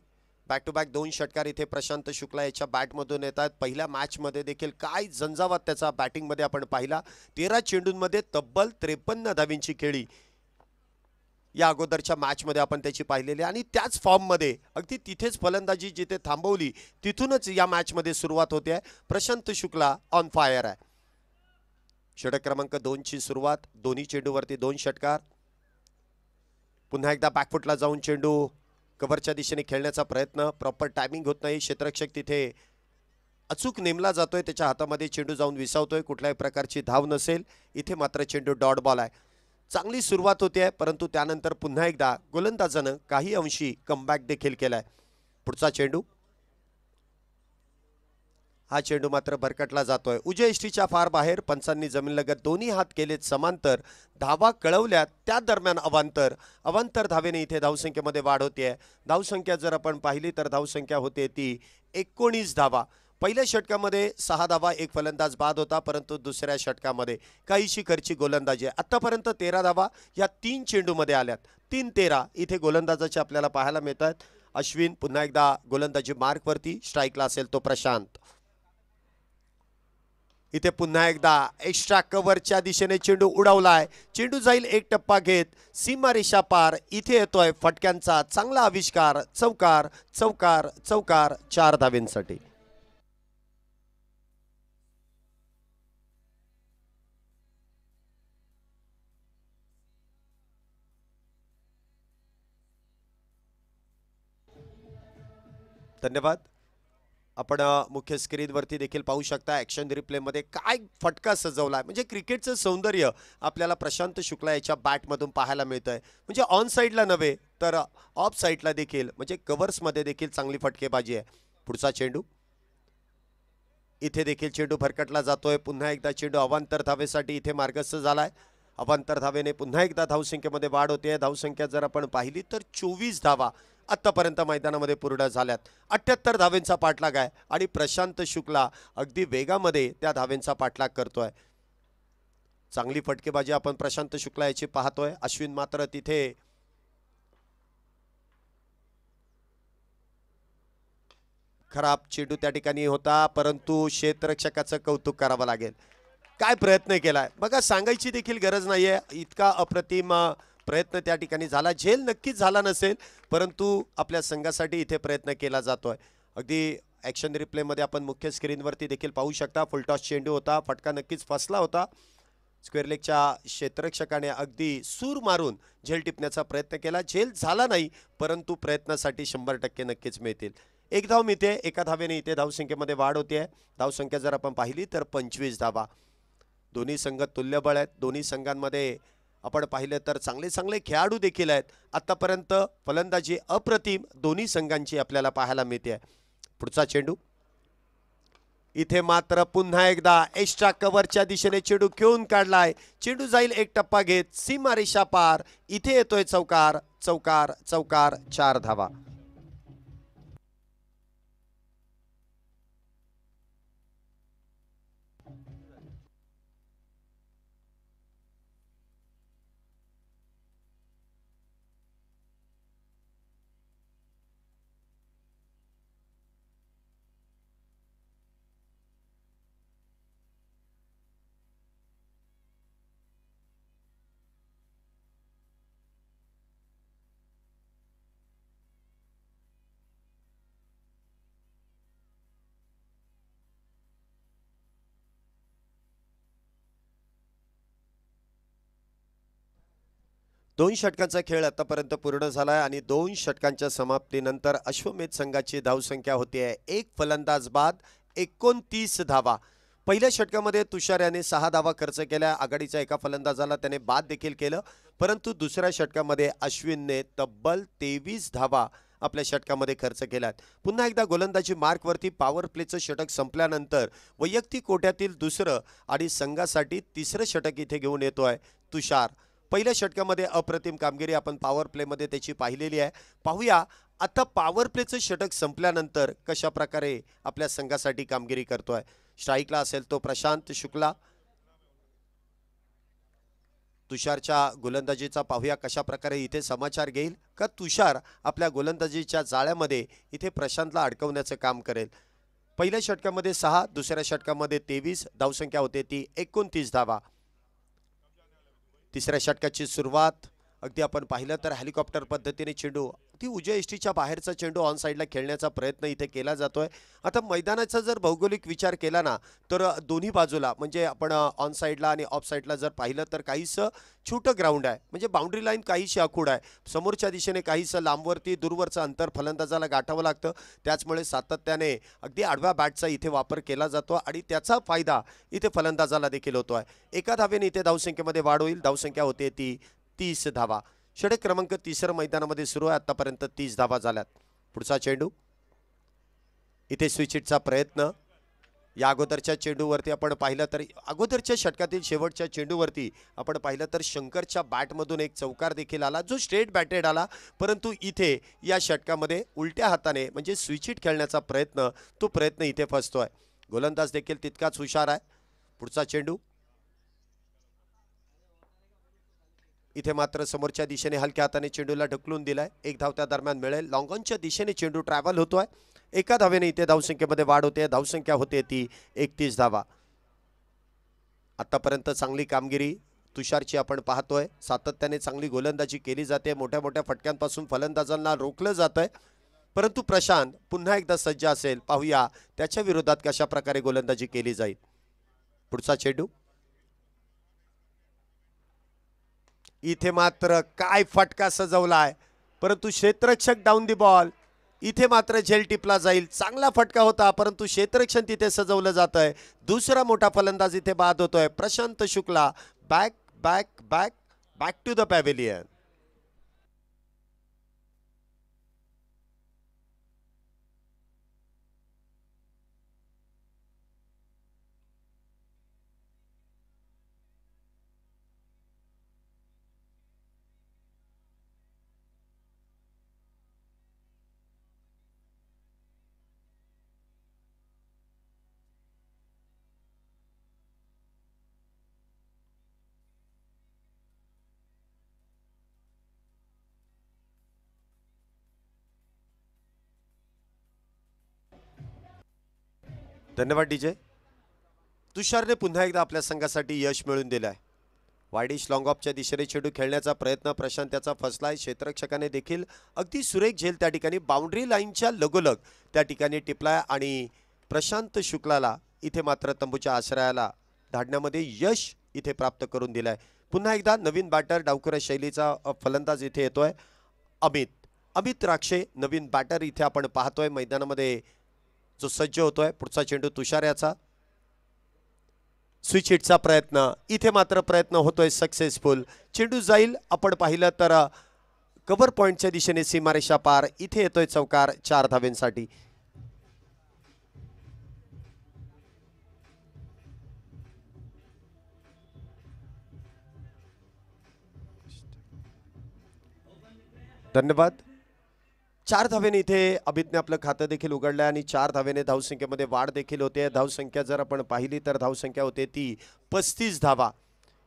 [SPEAKER 10] बॅक टू बॅक 2 षटकार इथे प्रशांत शुक्ला याच्या बॅटमधून येतात. पहिल्या मॅचमध्ये देखील काय झंझावात त्याचा बॅटिंगमध्ये आपण पाहिला. 13 चेंडूंमध्ये तब्बल 53 धावींची खेळी या अगोदरच्या मॅचमध्ये आपण त्याची पाहिलेली आणि त्याच फॉर्ममध्ये अगदी तिथेच फलंदाजी जिथे थांबवली तिथूनच या मॅचमध्ये सुरुवात होते आहे. प्रशांत शुक्ला ऑन फायर आहे. षटक क्रमांक 2 ची सुरुवात. दोन्ही चेंडूवरती 2 षटकार. पुन्हा एकदा बॅकफुटला जाऊन चेंडू कव्हरच्या दिशेने खेळण्याचा प्रयत्न. प्रॉपर टायमिंग होत नाही. क्षेत्ररक्षक तिथे अचूक नेमला जातोय. त्याच्या हातामध्ये चेंडू जाऊन विसावतोय. कुठल्याही प्रकारची धाव नसेल. इथे मात्र चेंडू डॉट बॉल आहे. चांगली सुरुवात होते आहे, परंतु त्यानंतर पुन्हा एकदा गोलंदाजानं काही अंशी कमबॅक देखील केलाय. पुढचा चेंडू. हा चेंडू मात्र भरकटला जातोय. उजव्या इष्टीच्या फार बाहेर. पंचांनी जमीनलगत दोन्ही हात केलेत समांतर. धावा कळवल्यात त्या दरम्यान अवांतर धावेने इथे धावसंख्येमध्ये वाढ होते आहे. धावसंख्या जर आपण पाहिली तर धावसंख्या होते ती 19 धावा. पहिल्या षटकामध्ये 6 धावा, एक फलंदाज बाद होता, परंतु दुसऱ्या षटकामध्ये काहीशी खर्ची गोलंदाजी आहे. आतापर्यंत 13 धावा या 3 चेंडूमध्ये आल्यात. 3-13 इथे गोलंदाजाचे आपल्याला पाहायला मिळतात. अश्विन पुन्हा एकदा गोलंदाजी मार्कवरती. स्ट्राईकला असेल तो प्रशांत. इथे पुन्हा एकदा एक्स्ट्रा कव्हरच्या दिशेने चेंडू उडवलाय. चेंडू जाईल एक टप्पा घेत सीमारेषा पार. इथे येतोय फटक्यांचा चांगला आविष्कार. चौकार चौकार चौकार 4 धावेंसाठी. धन्यवाद. आपण मुख्य स्क्रीनवरती देखील पाहू शकता ॲक्शन रिप्लेमध्ये काय फटका सजवला आहे. म्हणजे क्रिकेटचं सौंदर्य आपल्याला प्रशांत शुक्ला याच्या बॅटमधून पाहायला मिळतं आहे. म्हणजे ऑन साईडला नव्हे तर ऑफ साईडला देखील म्हणजे कव्हर्समध्ये देखील चांगली फटकेबाजी आहे. पुढचा चेंडू इथे देखील चेंडू भरकटला जातोय. पुन्हा एकदा चेंडू अवांतर धावेसाठी इथे मार्गस्थ झालाय. अवांतर धावेने पुन्हा एकदा धावसंख्येमध्ये वाढ होते. धावसंख्या जर आपण पाहिली तर 24 धावा आत्तापर्यंत मैदानामध्ये पूर्ण झाल्यात. 78 धावेंचा पाठलाग आहे आणि प्रशांत शुक्ला अगदी वेगामध्ये त्या धावेंचा पाठलाग करतोय. चांगली फटकेबाजी आपण प्रशांत शुक्ला याची पाहतोय. अश्विन मात्र तिथे खराब चेंडू त्या ठिकाणी होता, परंतु क्षेत्ररक्षकाचं कौतुक करावं लागेल. काय प्रयत्न केलाय बघा, सांगायची देखील गरज नाहीये. इतका अप्रतिम प्रयत्न त्या ठिकाणी झाला. झेल नक्कीच झाला नसेल, परंतु आपल्या संघासाठी इथे प्रयत्न केला जातोय. अगदी ॲक्शन रिप्लेमध्ये आपण मुख्य स्क्रीनवरती देखील पाहू शकता. फुलटॉस चेंडू होता, फटका नक्कीच फसला होता. स्क्वेअर लेगच्या क्षेत्ररक्षकाने अगदी सूर मारून झेल टिपण्याचा प्रयत्न केला. झेल झाला नाही, परंतु प्रयत्नासाठी 100% नक्कीच मिळतील. एक धाव मिळते. एका धावेने इथे धावसंख्येमध्ये वाढ होते. धावसंख्या जर आपण पाहिली तर 25 धावा. दोन्ही संघ तुल्यबळ आहेत. दोन्ही संघांमध्ये आपण पाहिलं तर चांगले चांगले खेळाडू देखील आहेत. आतापर्यंत फलंदाजी अप्रतिम दोन्ही संघांची आपल्याला पाहायला मिळते. पुढचा चेंडू इथे मात्र पुन्हा एकदा एक्स्ट्रा कव्हरच्या दिशेने चेंडू घेऊन काढलाय. चेंडू जाईल एक टप्पा घेत सीमारेषा पार. इथे येतोय चौकार चौकार चौकार. 4 धावा. दोन षटकांचा खेळ आतापर्यंत पूर्ण झाला आहे आणि 2 षटकांच्या समाप्तीनंतर अश्वमेध संघाची धावसंख्या होती आहे 1 फलंदाज बाद 29 धावा. पहिल्या षटकामध्ये तुषार याने 6 धावा खर्च केल्या. आघाडीच्या एका फलंदाजाला त्याने बाद देखील केलं, परंतु दुसऱ्या षटकामध्ये अश्विनने तब्बल 23 धावा आपल्या षटकामध्ये खर्च केल्यात. पुन्हा एकदा गोलंदाजी मार्कवरती पॉवर प्लेचं षटक संपल्यानंतर वैयक्तिक कोट्यातील दुसरं आणि संघासाठी तिसरं षटक इथे घेऊन येतोय तुषार. पहिल्या षटकामध्ये अप्रतिम कामगिरी आपण पॉवर प्लेमध्ये त्याची पाहिलेली आहे. पाहूया आता पॉवर प्लेचं षटक संपल्यानंतर कशा प्रकारे आपल्या संघासाठी कामगिरी करतोय. स्ट्राईकला असेल तो प्रशांत शुक्ला. तुषारच्या गोलंदाजीचा पाहूया कशा प्रकारे इथे समाचार घेईल का तुषार आपल्या गोलंदाजीच्या जाळ्यामध्ये इथे प्रशांतला अडकवण्याचं काम करेल. पहिल्या षटकामध्ये 6, दुसऱ्या षटकामध्ये 23 धावसंख्या होते ती 29 धावा. तिसऱ्या षटकाची सुरुवात अगदी आपण पाहिलं तर हेलिकॉप्टर पद्धतीने चेंडू ती उजव्या इष्टीच्या बाहेरचा चेंडू ऑन साईडला खेळण्याचा प्रयत्न इथे केला जातोय. आता मैदानाचा जर भौगोलिक विचार केला ना तर दोन्ही बाजूला म्हणजे आपण ऑन साईडला आणि ऑफ साईडला जर पाहिलं तर काहीसं छोटं ग्राउंड आहे. म्हणजे बाउंड्री लाईन काहीशी आखूड आहे. समोरच्या दिशेने काहीसं लांबवरती दूरवरचं अंतर फलंदाजाला गाठावं लागतं. त्याचमुळे सातत्याने अगदी आडव्या बॅटचा इथे वापर केला जातो आणि त्याचा फायदा इथे फलंदाजाला देखील होतोय. एका धावेने इथे धावसंख्येमध्ये वाढ होईल. धावसंख्या होते ती 30 धावा. षटक क्रमांक 3 मैदानामध्ये सुरू आहे. आतापर्यंत 30 धावा झाल्यात. पुढचा चेंडू इथे स्विचिटचा प्रयत्न. या अगोदरच्या चेंडूवरती आपण पाहिलं तर अगोदरच्या षटकातील शेवटच्या चेंडूवरती आपण पाहिलं तर शंकरच्या बॅटमधून एक चौकार देखील आला जो स्ट्रेट बॅटेड आला, परंतु इथे या षटकामध्ये उलट्या हाताने म्हणजे स्विचिट खेळण्याचा प्रयत्न तो प्रयत्न इथे फसतोय. गोलंदाज देखील तितकाच हुशार आहे. पुढचा चेंडू इथे मात्र समोरच्या दिशेने हलक्या हाताने चेंडूला ढकलून दिलाय. एक धाव त्या दरम्यान मिळेल. लॉंग ऑनच्या दिशेने चेंडू ट्रॅव्हल होतोय. एका धावेने इथे धावसंख्येमध्ये वाढ होते. धावसंख्या होते ती 31 धावा. आतापर्यंत चांगली कामगिरी तुषारची आपण पाहतोय. सातत्याने चांगली गोलंदाजी केली जाते. मोठ्या मोठ्या फटक्यांपासून फलंदाजांना रोखलं जातंय, परंतु प्रशांत पुन्हा एकदा सज्ज असेल. पाहूया त्याच्या विरोधात कशा प्रकारे गोलंदाजी केली जाईल. पुढचा चेंडू इथे मात्र काय फटका सजवलाय, परंतु क्षेत्ररक्षक डाऊन दी बॉल. इथे मात्र झेल टिपला जाईल. चांगला फटका होता परंतु क्षेत्ररक्षण तिथे सजवलं जात आहे. दुसरा मोठा फलंदाज इथे बाद होतोय. Prashant Shukla back back back back to the pavilion. धन्यवाद डीजे. तुषारने पुन्हा एकदा आपल्या संघासाठी यश मिळवून दिलं आहे. वायडिश लॉंग ऑफच्या दिशेने चेंडू खेळण्याचा प्रयत्न प्रशांत त्याचा फसलाय. क्षेत्ररक्षकाने देखील अगदी सुरेख झेल त्या ठिकाणी बाउंड्री लाईनच्या लगोलग त्या ठिकाणी टिपलाय आणि प्रशांत शुक्लाला इथे मात्र तंबूच्या आश्रयाला धाडण्यामध्ये यश इथे प्राप्त करून दिलंय. पुन्हा एकदा नवीन बॅटर डावखुऱ्या शैलीचा फलंदाज इथे येतोय अमित राक्षे. नवीन बॅटर इथे आपण पाहतोय मैदानामध्ये जो सज्ज होतोय. पुढचा चेंडू तुषार याचा. स्विच हिटचा प्रयत्न इथे मात्र प्रयत्न होतोय सक्सेसफुल. चेंडू जाईल आपण पाहिलं तर कव्हर पॉइंटच्या दिशेने सीमारेषा पार. इथे येतोय चौकार 4 धावेंसाठी. धन्यवाद. 4 धावेने इथे अमितने आपलं खातं देखील उघडलं आणि 4 धावेने धावसंख्येमध्ये वाढ देखील होते. धावसंख्या जर आपण पाहिली तर धावसंख्या होते ती 35 धावा.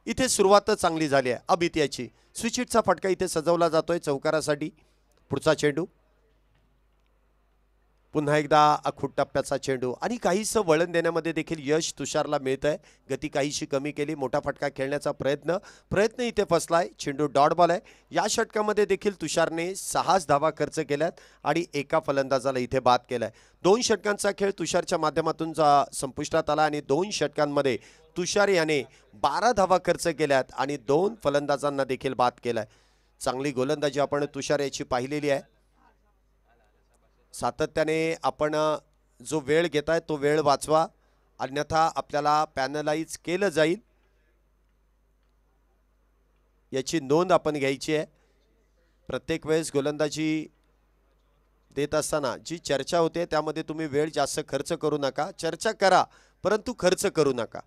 [SPEAKER 10] इथे सुरुवात चांगली झाली आहे अमित याची. स्विच हिटचा फटका इथे सजवला जातोय चौकारासाठी. पुढचा चेंडू पुन्हा एकदा आखूट टप्प्याचा चेंडू आणि काहीसं वळण देण्यामध्ये देखील यश तुषारला मिळत आहे. गती काहीशी कमी केली. मोठा फटका खेळण्याचा प्रयत्न इथे फसलाय. चेंडू डॉट बॉल आहे. या षटकामध्ये देखील तुषारने 6 धावा खर्च केल्यात आणि एका फलंदाजाला इथे बाद केलाय. 2 षटकांचा खेळ तुषारच्या माध्यमातून संपुष्टात आला आणि 2 षटकांमध्ये तुषार याने 12 धावा खर्च केल्यात आणि 2 फलंदाजांना देखील बाद केलाय. चांगली गोलंदाजी आपण तुषार याची पाहिलेली आहे. सातत्याने आपण जो वेळ घेताय तो वेळ वाचवा अन्यथा आपल्याला पॅनलाइज केलं जाईल याची नोंद आपण घ्यायची आहे. प्रत्येक वेळेस गोलंदाजी देत असताना जी चर्चा होते त्यामध्ये तुम्ही वेळ जास्त खर्च करू नका. चर्चा करा परंतु खर्च करू नका.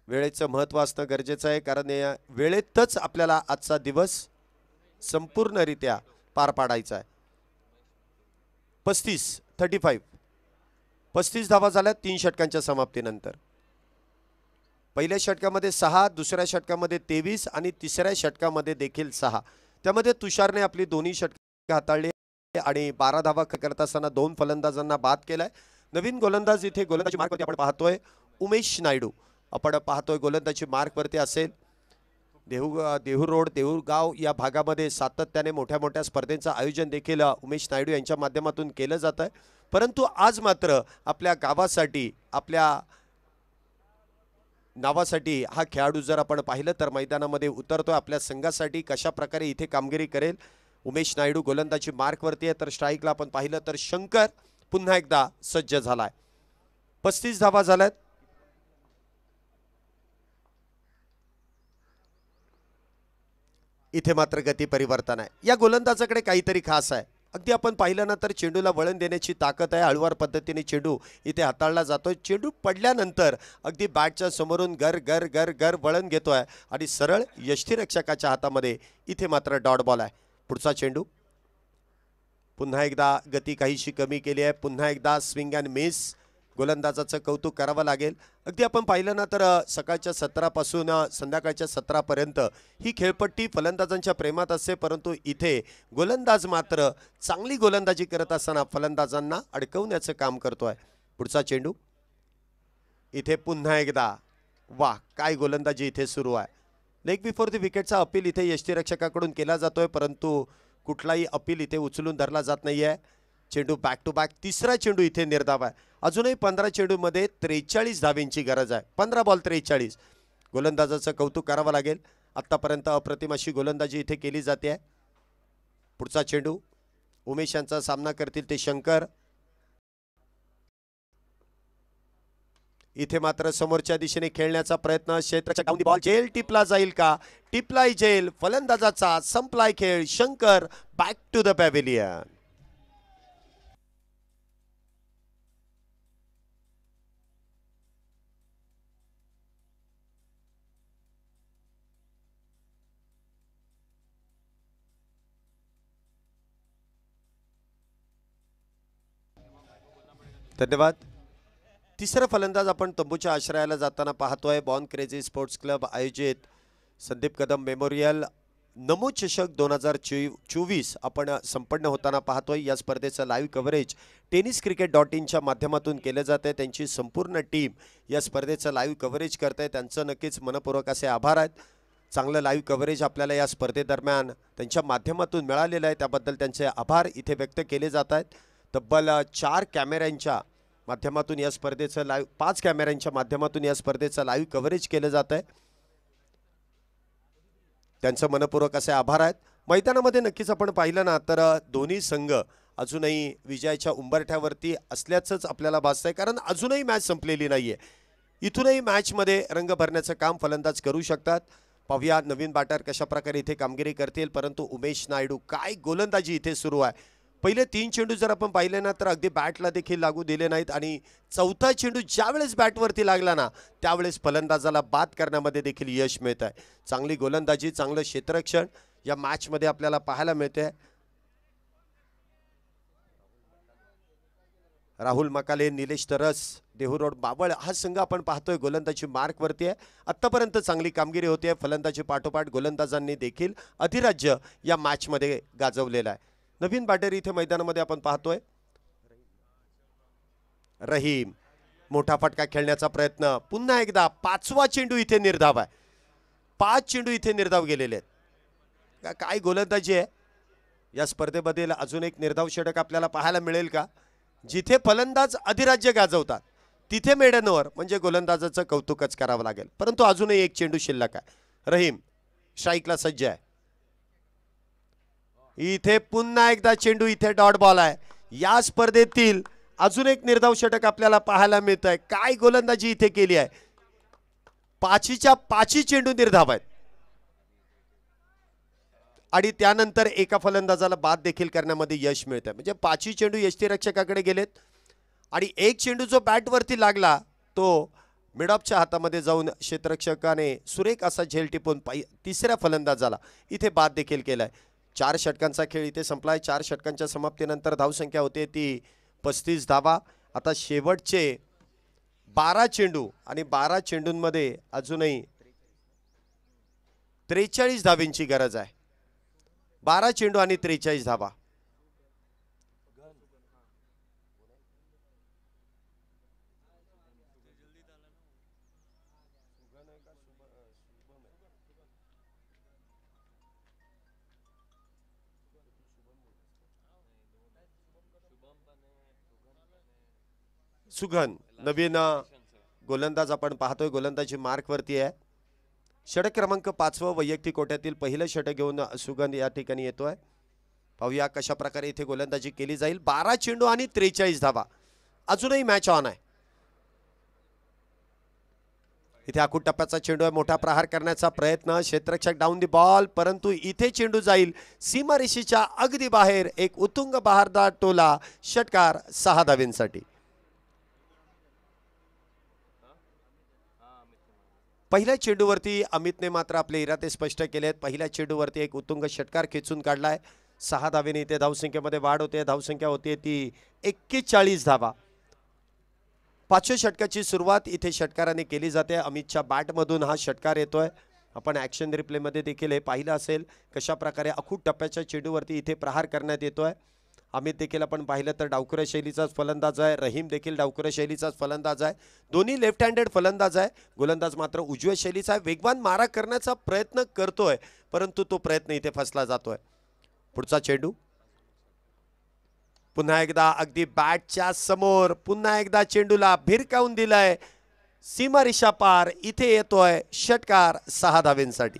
[SPEAKER 10] वेळेचं महत्त्व असणं गरजेचं आहे कारण या वेळेतच आपल्याला आजचा दिवस संपूर्णरित्या पार पाडायचा आहे. 35 धावा झाल्या 3 षटकांच्या समाप्तीनंतर. पहिल्या षटकामध्ये 6, दुसऱ्या षटकामध्ये 23 आणि तिसऱ्या षटकामध्ये देखील 6. त्यामध्ये तुषारने आपली दोन्ही षटके हाताळली आणि 12 धावा करत असताना 2 फलंदाजांना बाद केलाय. नवीन गोलंदाज इथे गोलंदाजी मार्कवरती आपण पाहतोय उमेश नायडू. आपण पाहतोय गोलंदाजी मार्कवरती असेल. देहू रोड देऊळगाव या भागामध्ये सातत्याने मोठ्या स्पर्धेंचं आयोजन देखील उमेश नायडू यांच्या माध्यमातून केलं जात आहे. परंतु आज मात्र आपल्या गावासाठी आपल्या नावासाठी हा खेळाडू जर आपण पाहिलं तर मैदानामध्ये उतरतोय. आपल्या संघासाठी कशा प्रकारे इथे कामगिरी करेल. उमेश नायडू गोलंदाजी मार्कवरती आहे. तर स्ट्राईकला आपण पाहिलं तर शंकर पुन्हा एकदा सज्ज झालाय. 35 धावा झाल्यात. इथे मात्र गती परिवर्तन आहे. या गोलंदाजाकडे काहीतरी खास आहे. अगदी आपण पाहिलं ना तर चेंडूला वळण देण्याची ताकद आहे. हळूवार पद्धतीने चेंडू इथे हाताळला जातोय. चेंडू पडल्यानंतर अगदी बॅटच्या समोरून गर गर गर गर वळण घेतोय आणि सरळ यष्टीरक्षकाच्या हातामध्ये इथे मात्र डॉट बॉल आहे. पुढचा चेंडू पुन्हा एकदा गती काहीशी कमी केली आहे. पुन्हा एकदा स्विंग अँड मिस. गोलंदाजाचं कौतुक करावं लागेल. अगदी आपण पाहिलं ना तर सकाळच्या 17 पासून संध्याकाळच्या 17 पर्यंत ही खेळपट्टी फलंदाजांच्या प्रेमात असते. परंतु इथे गोलंदाज मात्र चांगली गोलंदाजी करत असताना फलंदाजांना अडकवण्याचं काम करतोय. पुढचा चेंडू इथे पुन्हा एकदा वाह काय गोलंदाजी इथे सुरू आहे. लेग बिफोर द विकेटचा अपील इथे यष्टीरक्षकाकडून केला जातोय परंतु कुठलाही अपील इथे उचलून धरला जात नाहीये. चेंडू बॅक टू बॅक. तिसरा चेंडू इथे निर्धाव आहे. अजूनही 15 चेंडूमध्ये 43 धावेंची गरज आहे. 15 बॉल 43. गोलंदाजाचं कौतुक करावं लागेल. आत्तापर्यंत अप्रतिम अशी गोलंदाजी इथे केली जाते आहे. पुढचा चेंडू उमेश यांचा सामना करतील ते शंकर. इथे मात्र समोरच्या दिशेने खेळण्याचा प्रयत्न, क्षेत्राच्या बॉल जेल टिपला जाईल का? टिपलाय जेल. फलंदाजाचा संपलाय खेळ. Shankar back to the pavilion. धन्यवाद. तिसरा फलंदाज आपण तंबूच्या आश्रयाला जाताना पाहतोय. बॉर्न क्रेझी स्पोर्ट्स क्लब आयोजित संदीप कदम मेमोरियल नमो चषक 2024 आपण संपन्न होताना पाहतोय. या स्पर्धेचं लाईव्ह कव्हरेज tenniscricket.in माध्यमातून केलं जाते. त्यांची संपूर्ण टीम या स्पर्धेचं लाईव्ह कव्हरेज करते. त्यांचं नक्कीच मनपूर्वक असे आभार आहेत. चांगलं लाईव्ह कव्हरेज आपल्याला या स्पर्धेदरम्यान त्यांच्या माध्यमातून मिळालेलं आहे, त्याबद्दल त्यांचे आभार इथे व्यक्त केले जात आहेत. तब्बल 4 कॅमेऱ्यांच्या माध्यमातून या स्पर्धेचं लाईव्ह 5 कॅमेऱ्यांच्या माध्यमातून या स्पर्धेचं लाईव्ह कव्हरेज केलं जात आहे. त्यांचं मनपूर्वक असे आभार आहेत. मैदानामध्ये नक्कीच आपण पाहिलं ना तर दोन्ही संघ अजूनही विजयाच्या उंबरठ्यावरती असल्याचंच आपल्याला भासतंय, कारण अजूनही मॅच संपलेली नाहीये. इथूनही मॅचमध्ये रंग भरण्याचं काम फलंदाज करू शकतात. पाहूया नवीन बॅटर कशा प्रकारे इथे कामगिरी करतील. परंतु उमेश नायडू काय गोलंदाजी इथे सुरू आहे. पहिले 3 चेंडू जर आपण पाहिले ना तर अगदी बॅटला देखील लागू दिले नाहीत आणि चौथा चेंडू ज्यावेळेस बॅटवरती लागला ना त्यावेळेस फलंदाजाला बाद करण्यामध्ये देखील यश मिळत आहे. चांगली गोलंदाजी, चांगलं क्षेत्ररक्षण या मॅचमध्ये आपल्याला पाहायला मिळते. राहुल मकाले, निलेश तरस, देहुरोड बाबळ हा संघ आपण पाहतोय गोलंदाजी मार्कवरती आहे. आत्तापर्यंत चांगली कामगिरी होते. फलंदाजी पाठोपाठ गोलंदाजांनी देखील अधिराज्य या मॅचमध्ये गाजवलेलं आहे. नवीन बॅटर इथे मैदानामध्ये आपण पाहतोय. रहीम मोठा फटका खेळण्याचा प्रयत्न. पुन्हा एकदा 5वा चेंडू इथे निर्धाव आहे. 5 चेंडू इथे निर्धाव गेलेले आहेत. काय गोलंदाजी आहे. या स्पर्धेमध्ये अजून एक निर्धाव षटक आपल्याला पाहायला मिळेल का? जिथे फलंदाज अधिराज्य गाजवतात तिथे मेडनवर म्हणजे गोलंदाजाचं कौतुकच करावं लागेल. परंतु अजूनही एक चेंडू शिल्लक आहे. रहीम स्ट्राईकला सज्ज आहे. इथे पुन्हा एकदा चेंडू इथे डॉट बॉल आहे. या स्पर्धेतील अजून एक निर्धाव षटक आपल्याला पाहायला मिळत आहे. काय गोलंदाजी इथे केली आहे. 5च्या 5 चेंडू निर्धाव आहेत आणि त्यानंतर एका फलंदाजाला बाद देखील करण्यामध्ये यश मिळत आहे. म्हणजे 5 चेंडू यष्टीरक्षकाकडे गेलेत आणि एक चेंडू जो बॅटवरती लागला तो मिडऑफच्या हातामध्ये जाऊन क्षेत्ररक्षकाने सुरेख असा झेल टिपून तिसऱ्या फलंदाजाला इथे बाद देखील केलाय. 4 षटकांचा खेळ इथे संपलाय. 4 षटकांच्या समाप्तीनंतर धावसंख्या होते ती 35 धावा. आता शेवटचे 12 चेंडू आणि 12 चेंडूंमध्ये अजूनही 43 धावेंची गरज आहे. 12 चेंडू आणि 43 धावा. सुगन नवीन गोलंदाज आपण पाहतोय. गोलंदाजी मार्कवरती आहे. षटक क्रमांक 5वं वैयक्तिक कोट्यातील पहिलं षटक घेऊन सुगन या ठिकाणी येतोय. पाहूया कशा प्रकारे इथे गोलंदाजी केली जाईल. 12 चेंडू आणि 43 धावा. अजूनही मॅच ऑन आहे. इथे आखूड टप्प्याचा चेंडू आहे. मोठा प्रहार करण्याचा प्रयत्न. क्षेत्ररक्षक डाऊन दी बॉल, परंतु इथे चेंडू जाईल सीमारेषेच्या अगदी बाहेर. एक उत्तुंग बहारदार टोला. षटकार 6 धावेंसाठी. पहिल्या चेंडूवरती अमितने मात्र आपले इरादे स्पष्ट केलेत. पहिल्या चेंडूवरती एक उत्तुंग षटकार खेचून काढलाय. 6 धावेने इथे धावसंख्येमध्ये वाढ होते. धावसंख्या होते ती 41 धावा. 5व्या षटकाची सुरुवात इथे षटकाराने केली जाते. अमितच्या बॅटमधून हा षटकार येतोय. आपण ॲक्शन रिप्लेमध्ये देखील हे पाहिलं असेल कशा प्रकारे आखूड टप्प्याच्या चेंडूवरती इथे प्रहार करण्यात येतोय. अमित देखील आपण पाहिलं तर डावखुऱ्या शैलीचाच फलंदाज आहे. रहीम देखील डावखुऱ्या शैलीचाच फलंदाज आहे. दोन्ही लेफ्ट हँडेड फलंदाज आहे. गोलंदाज मात्र उजव्या शैलीचा आहे. वेगवान मारा करण्याचा प्रयत्न करतोय, परंतु तो प्रयत्न इथे फसला जातोय. पुढचा चेंडू पुन्हा एकदा अगदी बॅटच्या समोर. पुन्हा एकदा चेंडूला भिरकावून दिलाय. सीमारेषा पार. इथे येतोय षटकार 6 धावेंसाठी.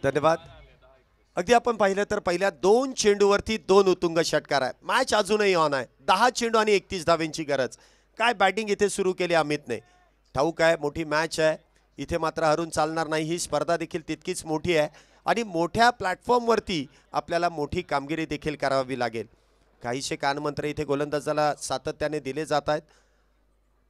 [SPEAKER 10] धन्यवाद. अगदी आपण पाहिलं तर पहिल्या 2 चेंडूवरती 2 उत्तुंग षटकार आहे. मॅच अजूनही ऑन आहे. 10 चेंडू आणि 31 धावांची गरज. काय बॅटिंग इथे सुरू केली अमितने. ठाऊक आहे मोठी मॅच आहे, इथे मात्र हरून चालणार नाही. ही स्पर्धा देखील तितकीच मोठी आहे आणि मोठ्या प्लॅटफॉर्मवरती आपल्याला मोठी कामगिरी देखील करावी लागेल. काहीशे कानमंत्र इथे गोलंदाजाला सातत्याने दिले जात आहेत.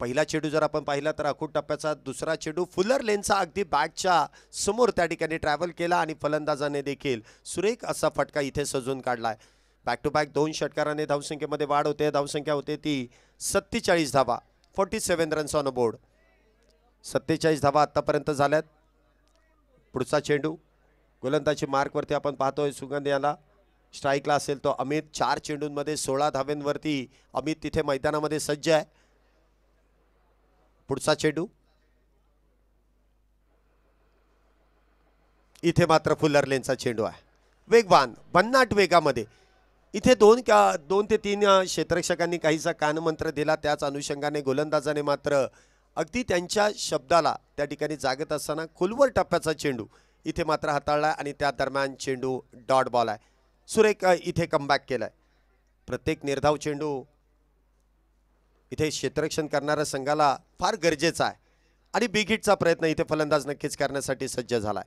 [SPEAKER 10] पहिला चेंडू जर आपण पाहिला तर अखूट टप्प्याचा दुसरा चेंडू फुलर लेनचा अगदी बॅटच्या समोर त्या ठिकाणी ट्रॅव्हल केला आणि फलंदाजाने देखील सुरेख असा फटका इथे सजून काढलाय. बॅक टू बॅक 2 षटकाराने धावसंख्येमध्ये वाढ होते. धावसंख्या होते ती 47 धावा. 47 रन्स ऑन बोर्ड. 47 धावा आतापर्यंत झाल्यात. पुढचा चेंडू गोलंदाजी मार्कवरती आपण पाहतोय सुगंध याला. स्ट्राईकला असेल तो अमित. 4 चेंडूंमध्ये 16 धाव्यांवरती अमित तिथे मैदानामध्ये सज्ज आहे. पुढचा चेंडू इथे मात्र फुलर लेनचा चेंडू आहे. वेगवान भन्नाट वेगामध्ये इथे 2 ते 3 क्षेत्ररक्षकांनी काहीसा कानमंत्र दिला. त्याच अनुषंगाने गोलंदाजाने मात्र अगदी त्यांच्या शब्दाला त्या ठिकाणी जागत असताना खोलवर टप्प्याचा चेंडू इथे मात्र हाताळला आणि त्या दरम्यान चेंडू डॉट बॉल आहे. सुरेख इथे कमबॅक केलाय. प्रत्येक निर्धाव चेंडू इथे क्षेत्ररक्षण करणाऱ्या संघाला फार गरजेचा आहे आणि बिग हिटचा प्रयत्न इथे फलंदाज नक्कीच करण्यासाठी सज्ज झालाय.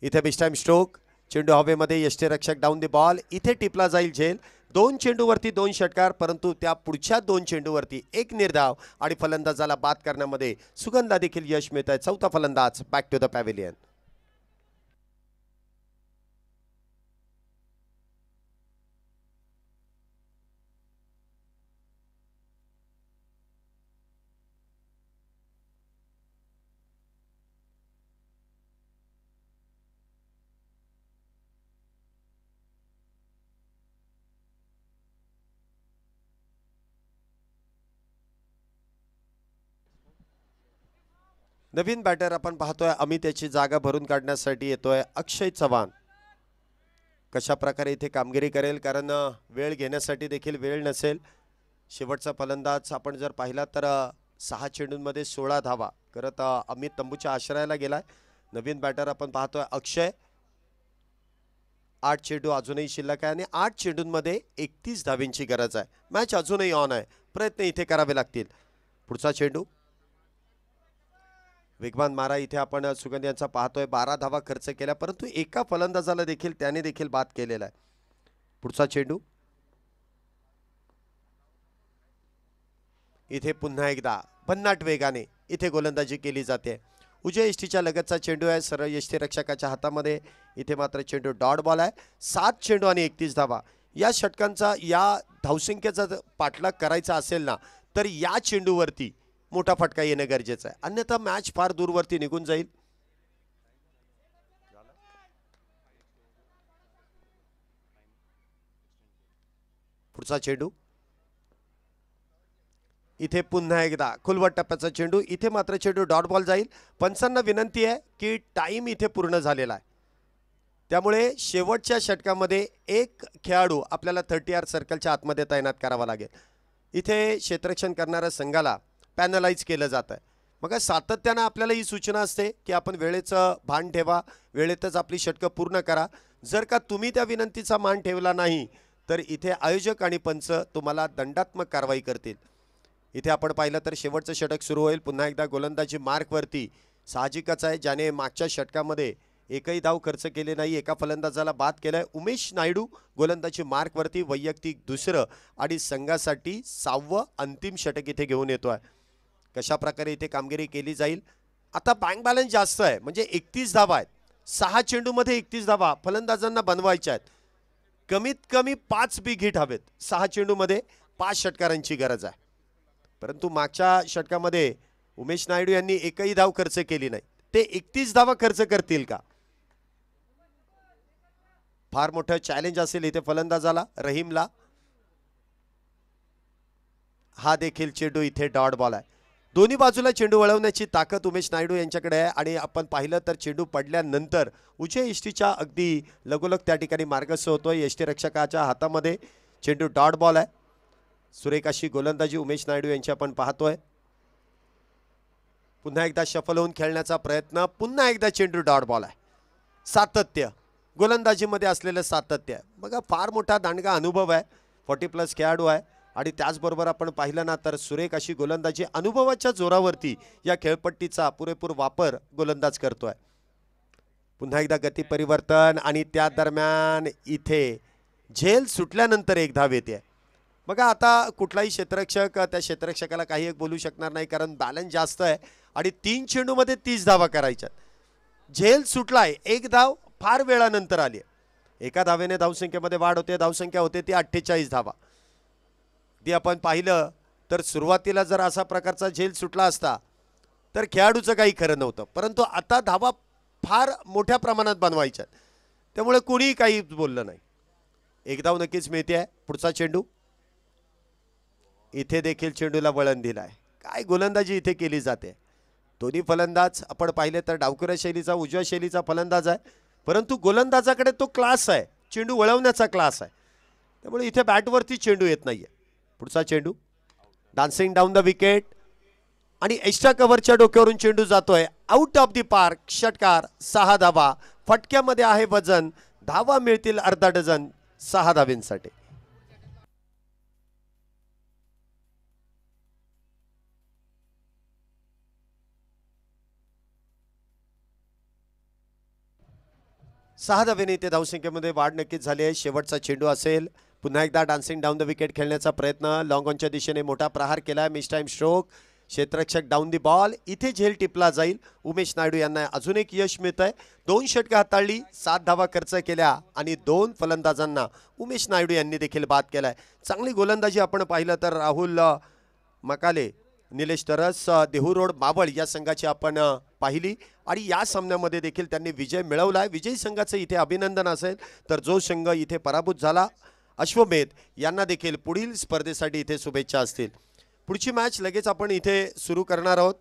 [SPEAKER 10] इथे बिग टाइम स्ट्रोक. चेंडू हवेमध्ये यष्टीरक्षक डाऊन द बॉल. इथे टिपला जाईल झेल. 2 चेंडूवरती 2 षटकार, परंतु त्या पुढच्या 2 चेंडूवरती 1 निर्धाव आणि फलंदाजाला बाद करण्यामध्ये सुगंधा देखील यश मिळत आहे. चौथा फलंदाज बॅक टू द पॅव्हिलियन. नवीन बॅटर आपण पाहतोय अमित याची जागा भरून काढण्यासाठी येतोय अक्षय चव्हाण. कशा प्रकारे इथे कामगिरी करेल, कारण वेळ घेण्यासाठी देखील वेळ नसेल. शेवटचा फलंदाज आपण जर पाहिला तर 6 चेंडूंमध्ये 16 धावा करत अमित तंबूच्या आश्रयाला गेलाय. नवीन बॅटर आपण पाहतोय अक्षय. 8 चेंडू अजूनही शिल्लक आहे आणि 8 चेंडूंमध्ये 31 धावींची गरज आहे. मॅच अजूनही ऑन आहे. प्रयत्न इथे करावे लागतील. पुढचा चेंडू वेगवान मारा इथे आपण सुगंध यांचा पाहतोय. 12 धावा खर्च केल्या, परंतु एका फलंदाजाला देखील त्याने देखील बाद केलेला आहे. पुढचा चेंडू इथे पुन्हा एकदा भन्नाट वेगाने इथे गोलंदाजी केली जाते. उजव्या यष्टीच्या लगतचा चेंडू आहे. सरळ यष्टीरक्षकाच्या हातामध्ये. इथे मात्र चेंडू डॉट बॉल आहे. 7 चेंडू आणि 31 धावा. या षटकांचा या धावसंख्येचा पाठलाग करायचा असेल ना तर या चेंडूवरती मोठा फटका येणं गरजेचं आहे, अन्यथा मॅच फार दूरवरती निघून जाईल. पुढचा चेंडू इथे पुन्हा एकदा खुलवट टप्प्याचा चेंडू. इथे मात्र चेंडू डॉट बॉल जाईल. पंचांना विनंती आहे की टाइम इथे पूर्ण झालेला आहे, त्यामुळे शेवटच्या षटकामध्ये एक खेळाडू आपल्याला 30 सर्कलच्या आतमध्ये तैनात करावा लागेल. इथे क्षेत्ररक्षण करणाऱ्या संघाला पॅनलाइज केलं जात आहे. मग सातत्यानं आपल्याला ही सूचना असते की आपण वेळेचं भान ठेवा, वेळेतच आपली षटकं पूर्ण करा. जर का तुम्ही त्या विनंतीचा मान ठेवला नाही तर इथे आयोजक आणि पंच तुम्हाला दंडात्मक कारवाई करतील. इथे आपण पाहिलं तर शेवटचं षटक सुरू होईल. पुन्हा एकदा गोलंदाजी मार्कवरती. साहजिकच आहे, ज्याने मागच्या षटकामध्ये एकही धाव खर्च केले नाही, एका फलंदाजाला बाद केलाय. उमेश नायडू गोलंदाजी मार्कवरती वैयक्तिक दुसरं आणि संघासाठी 6वं अंतिम षटक इथे घेऊन येतोय. कशा प्रकारे इथे कामगिरी केली जाईल. आता बँक बॅलन्स जास्त आहे, म्हणजे 31 धावा आहेत. 6 चेंडूमध्ये 31 धावा फलंदाजांना बनवायच्या आहेत. कमीत कमी 5 बिग हिट हवेत. 6 चेंडूमध्ये 5 षटकारांची गरज आहे. परंतु मागच्या षटकामध्ये उमेश नायडू यांनी एकही धाव खर्च केली नाही. ते 31 धावा खर्च करतील का? फार मोठं चॅलेंज असेल इथे फलंदाजाला, रहीमला. हा देखील चेंडू इथे डॉट बॉल आहे. दोन्ही बाजूला चेंडू वळवण्याची ताकद उमेश नायडू यांच्याकडे आहे आणि आपण पाहिलं तर चेंडू पडल्यानंतर उजव्या यष्टीच्या अगदी लगोलग त्या ठिकाणी मार्गस्थ होतोय. यष्टीरक्षकाच्या हातामध्ये चेंडू डॉट बॉल आहे. सुरेख अशी गोलंदाजी उमेश नायडू यांची आपण पाहतोय. पुन्हा एकदा शफल होऊन खेळण्याचा प्रयत्न. पुन्हा एकदा चेंडू डॉट बॉल आहे. सातत्य, गोलंदाजीमध्ये असलेलं सातत्य. बघा फार मोठा दांडगा अनुभव आहे, 40+ खेळाडू आहे आणि त्याचबरोबर आपण पाहिलं ना तर सुरेख अशी गोलंदाजी अनुभवाच्या जोरावरती या खेळपट्टीचा पुरेपूर वापर गोलंदाज करतोय. पुन्हा एकदा गती परिवर्तन आणि त्या दरम्यान इथे झेल सुटल्यानंतर एक धाव येते. बघा आता कुठलाही क्षेत्ररक्षक त्या क्षेत्ररक्षकाला काही एक बोलू शकणार नाही, कारण बॅलन्स जास्त आहे आणि 3 चेंडूमध्ये 30 धावा करायच्यात. झेल सुटलाय, एक धाव फार वेळानंतर आली. एका धावेने धावसंख्येमध्ये वाढ होते, धावसंख्या होते ती 48 धावा. ती आपण पाहिलं तर सुरुवातीला जर असा प्रकारचा झेल सुटला असता तर खेळाडूचं काही खरं नव्हतं, परंतु आता धावा फार मोठ्या प्रमाणात बनवायच्यात, त्यामुळे कोणीही काही बोललं नाही. एक धाव नक्कीच मिळते आहे. पुढचा चेंडू, इथे देखील चेंडूला वळण दिलाय. काय गोलंदाजी इथे केली जाते. दोन्ही फलंदाज आपण पाहिले तर डावखुऱ्या शैलीचा, उजव्या शैलीचा फलंदाज आहे, परंतु गोलंदाजाकडे तो क्लास आहे, चेंडू वळवण्याचा क्लास आहे, त्यामुळे इथे बॅटवरती चेंडू येत नाहीये. पुढचा चेंडू डान्सिंग डाऊन द विकेट आणि एक्स्ट्रा कव्हरच्या डोक्यावरून चेंडू जातोय आउट ऑफ द पार्क. षटकार, 6 धावा. फटक्यामध्ये आहे वजन, धावा मिळतील अर्धा डझन 6 धावेंसाठी. सहा धावेने इथे धावसंख्येमध्ये वाढ नक्कीच झाली आहे. शेवटचा चेंडू असेल. पुन्हा एकदा डान्सिंग डाऊन द विकेट खेळण्याचा प्रयत्न, लॉंग ऑनच्या दिशेने मोठा प्रहार केला. मिस टाइम स्ट्रोक, क्षेत्ररक्षक डाऊन दी बॉल. इथे झेल टिपला जाईल. उमेश नायडू यांना अजून एक यश मिळत आहे. 2 षटकं हाताळली, 7 धावा खर्च केल्या आणि 2 फलंदाजांना उमेश नायडू यांनी देखील बाद केलाय. चांगली गोलंदाजी आपण पाहिलं तर राहुल मकाले, निलेश तरस, देहू रोड मावळ या संघाची आपण पाहिली आणि या सामन्यामध्ये देखील त्यांनी विजय मिळवलाय. विजयी संघाचे इथे अभिनंदन असेल, तर जो संघ इथे पराभूत झाला अश्वमेध यांना देखील पुढील स्पर्धेसाठी इथे शुभेच्छा असतील. पुढची मॅच लगेच आपण इथे सुरू करणार आहोत.